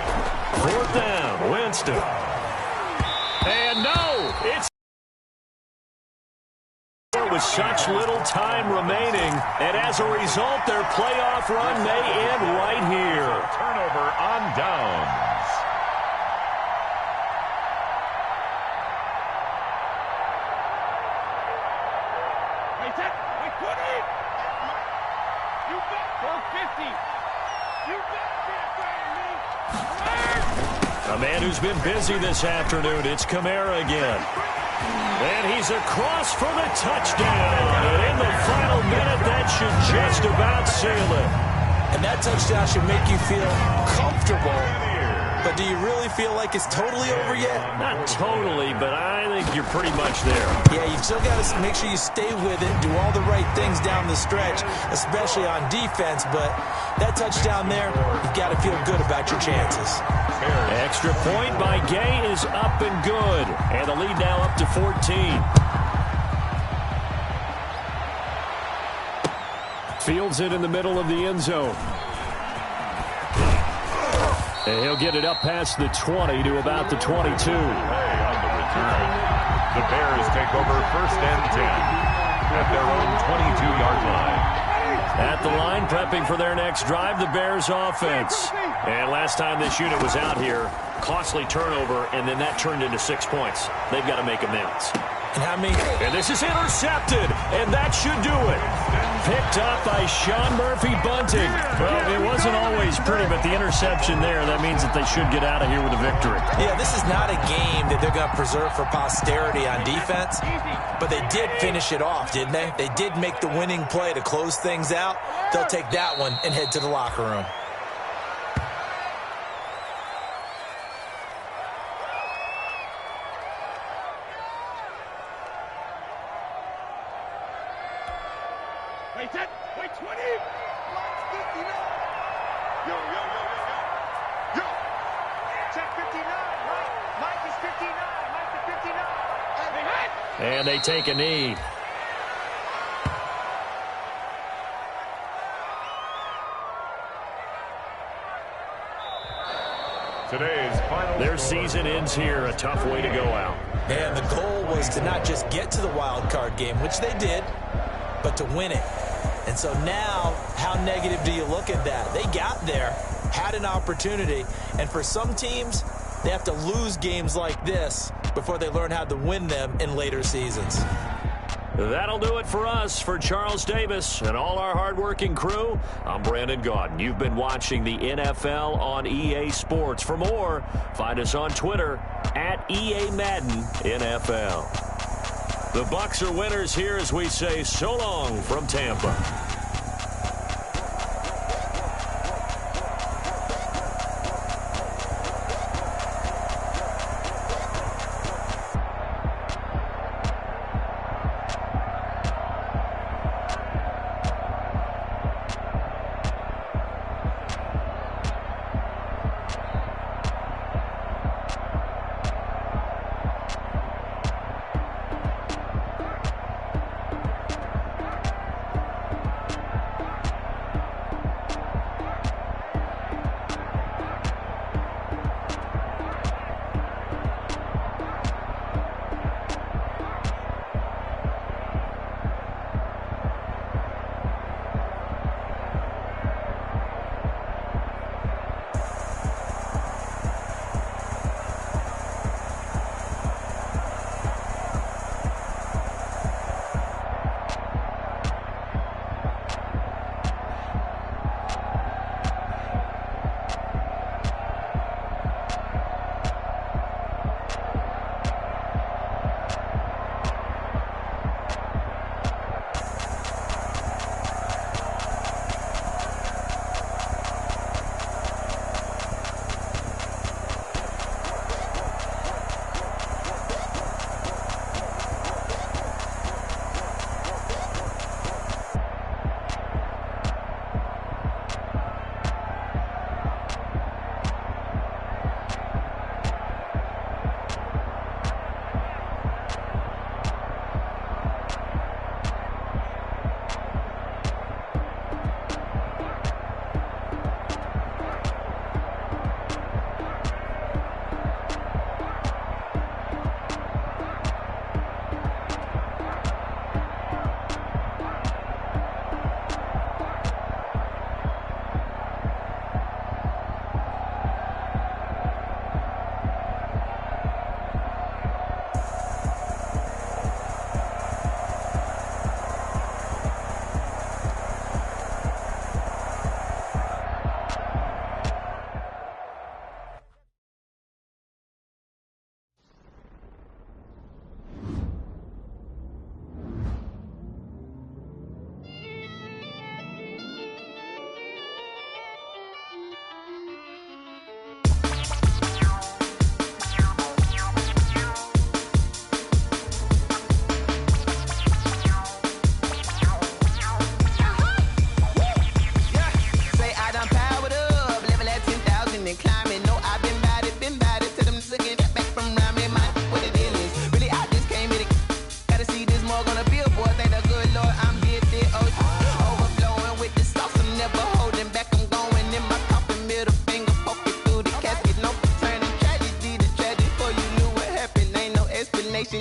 S2: 4th down, Winston. And no, it's with such little time remaining, and as a result, their playoff run may end right here.
S3: Turnover on downs.
S2: A man who's been busy this afternoon, it's Kamara again. And he's across for the touchdown. And in the final minute, that should just about seal it.
S1: And that touchdown should make you feel comfortable. But do you really feel like it's totally over yet?
S2: Not totally, but I think you're pretty much there.
S1: Yeah, you've still got to make sure you stay with it, do all the right things down the stretch, especially on defense. But that touchdown there, you've got to feel good about your chances.
S2: Extra point by Gay is up and good. And the lead now up to 14.
S5: Fields it in the middle of the end zone. And he'll get it up past the 20 to about the 22.
S3: On the return, the Bears take over 1st and 10 at their own 22-yard line.
S2: At the line, prepping for their next drive, the Bears offense. And last time this unit was out here, costly turnover, and then that turned into 6 points. They've got to make amends.
S1: And how many?
S2: And this is intercepted, and that should do it. Picked up by Sean Murphy-Bunting. Well, it wasn't always pretty, but the interception there, that means that they should get out of here with a victory.
S1: Yeah, this is not a game that they're going to preserve for posterity on defense, but they did finish it off, didn't they? They did make the winning play to close things out. They'll take that one and head to the locker room.
S4: Wait, 10. Wait, 20. Mike's 59. Yo. Yo. Check 59. Mike is 59. Mike is 59.
S2: And they take a knee.
S3: today's final.
S2: Their season ends here, a tough way to go out.
S1: And the goal was to not just get to the wild card game, which they did, but to win it. And so now, how negative do you look at that? They got there, had an opportunity, and for some teams, they have to lose games like this before they learn how to win them in later seasons.
S2: That'll do it for us. For Charles Davis and all our hardworking crew, I'm Brandon Gaudin. You've been watching the NFL on EA Sports. For more, find us on Twitter at EA Madden NFL. The Bucs are winners here as we say so long from Tampa.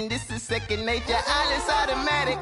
S8: This is second nature. All is automatic.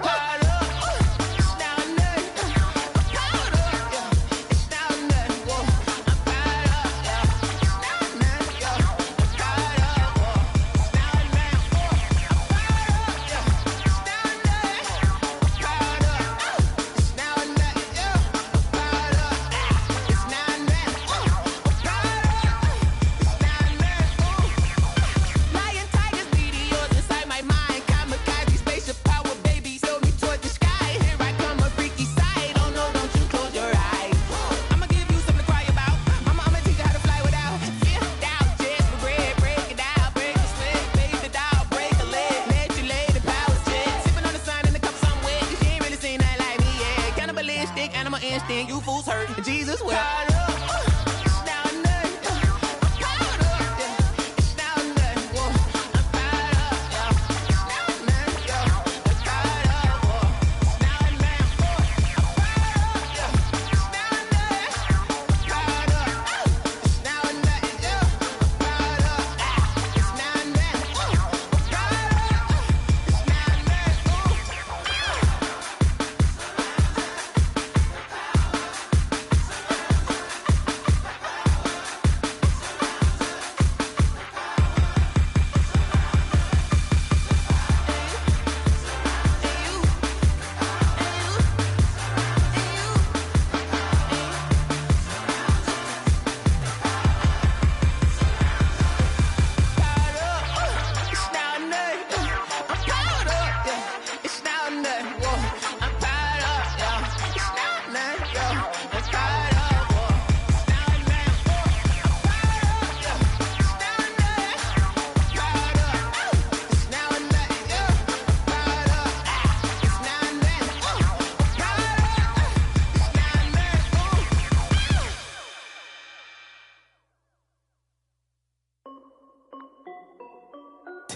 S8: You fools hurt. Jesus will.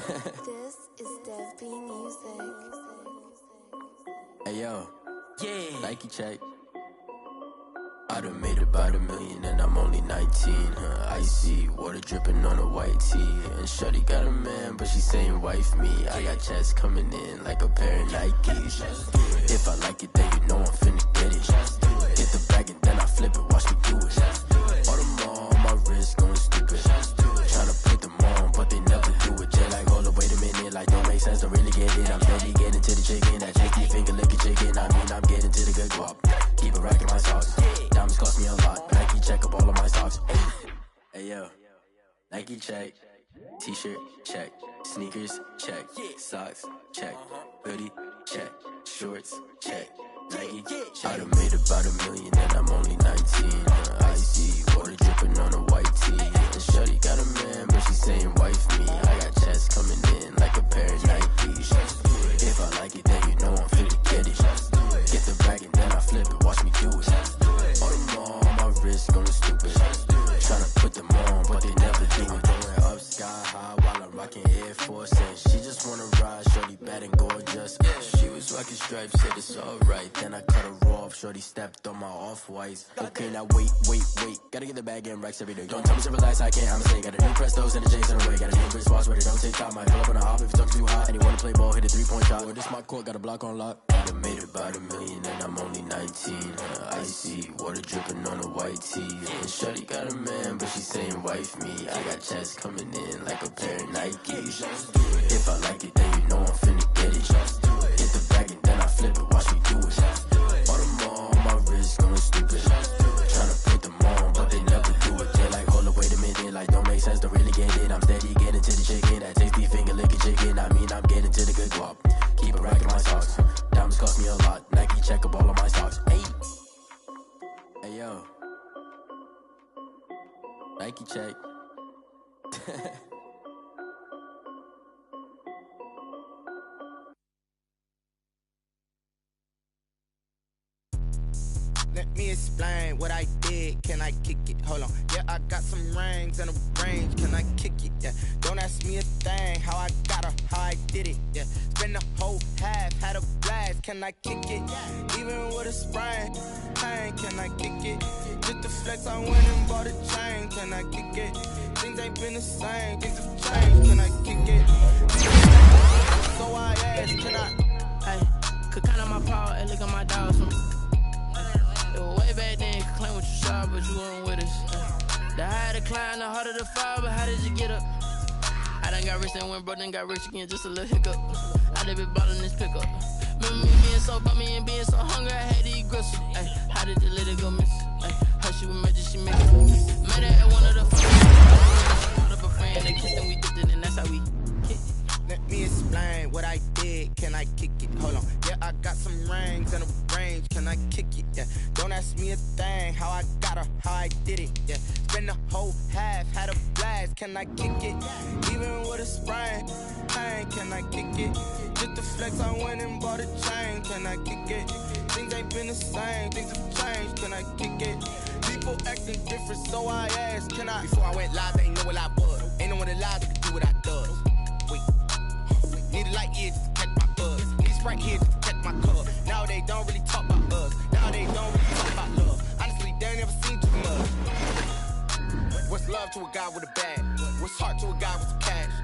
S9: This is Dev B Music.
S10: Hey yo, yeah, Nike check. I done made about $1 million and I'm only 19. Icy water dripping on a white tee. And shorty got a man, but she saying wife me. I got checks coming in like a pair of Nikes. If I like it, then you know I'm finna get it. Get the bag and then I flip it, watch me do it. All them on my wrist going stupid. Tryna put them on, but they never do it. Jay like, hold up, wait a minute, like don't make sense, don't really get it. I'm steady getting to the chicken, that chicky finger licking chicken. I mean, I'm getting to the good guap. Keep a rack in my socks. Diamonds cost me a lot. Nike check up all of my socks. Hey yo, Nike check. T-shirt check. Sneakers check. Socks check. Hoodie check. Shorts check. Nike I done made about $1 million and I'm only 19. Icy water dripping on a white tee. And shorty got a man, but she saying wife me. I got checks coming in like a pair of Nikes. If I like it, then you know I'm finna get it. Get the bag and then I flip it, watch me do it. All them on my wrist going stupid. Tryna put them on, but they never do it. Going up sky high while I'm rocking Air Force. And she just wanna ride, shorty bad and gorgeous. She was rocking stripes, said it's alright. Then I cut her off, shorty stepped on my off-whites. Okay, now wait. Gotta get the bag and racks every day. Don't tell me to relax, I can't, I'ma say. Got a new Prestos and a J's on the way. Got a new Chris Boss, but it don't take time. Might pull up on a hop if it talks too hot. And you wanna play ball, hit a 3-point shot. Or this my court, got a block on lock. I done made about $1 million and I'm only 19. Icy water dripping on a white tee. And shorty got a man, but she saying wife me. I got checks coming in like a pair of Nikes. If I like it, then you know I'm finna get it. Hit the bag and then I flip it, watch me do it. All them on my wrist going stupid. Tryna put them on, but they never do it. They like, hold up, wait a minute, like don't make sense, don't really get it. I'm steady getting to the chicken, that tasty finger licking chicken. I mean, I'm getting to the good guap. Keep a rack in my socks. Diamonds cost me a lot. Nike check up all of my socks. Hey yo, Nike check.
S8: Let me explain what I did. Can I kick it? Hold on. Yeah, I got some rings and a range. Can I kick it? Yeah. Don't ask me a thing. How I got her, how I did it. Yeah. Spend the whole half, had a blast. Can I kick it? Even with a sprain. Pain, can I kick it? Just the flex, I went and bought a chain. Can I kick it? Things ain't been the same. Things have changed. Can I kick it? So I asked, can I?
S7: Hey, could count on my power and look at my dogs from. Way back then, you could claim what you saw, but you weren't with us. The higher the climb, the harder the fall, but how did you get up? I done got rich and went broke, then got rich again, just a little hiccup. I done been ballin' this pickup. Remember me being so bummy and being so hungry, I had to eat gristle. Ay, how did you let it go miss? Ay, how she was magic, she make it. Met her at one of the called up a friend, they kissed and we dipped it, and that's how we kicked it.
S8: Let me explain what I did. Can I kick it? Hold on. Yeah, I got some rings and a range. Can I kick it? Yeah. Don't ask me a thing. How I got her, how I did it. Yeah. Spend the whole half, had a blast. Can I kick it? Even with a sprain. Pain, can I kick it? Just the flex, I went and bought a chain. Can I kick it? Things ain't been the same. Things have changed. Can I kick it? People acting different, so I asked, can I? Before I went live, they ain't know what I was. Ain't no one alive that could do what I does. Wait. Need a light here just to catch my buzz. Need a Sprite here just to catch my cup. Now they don't really talk about us. Now they don't really talk about love. Honestly, they ain't never seen too much. What's love to a guy with a bag? What's heart to a guy with some cash?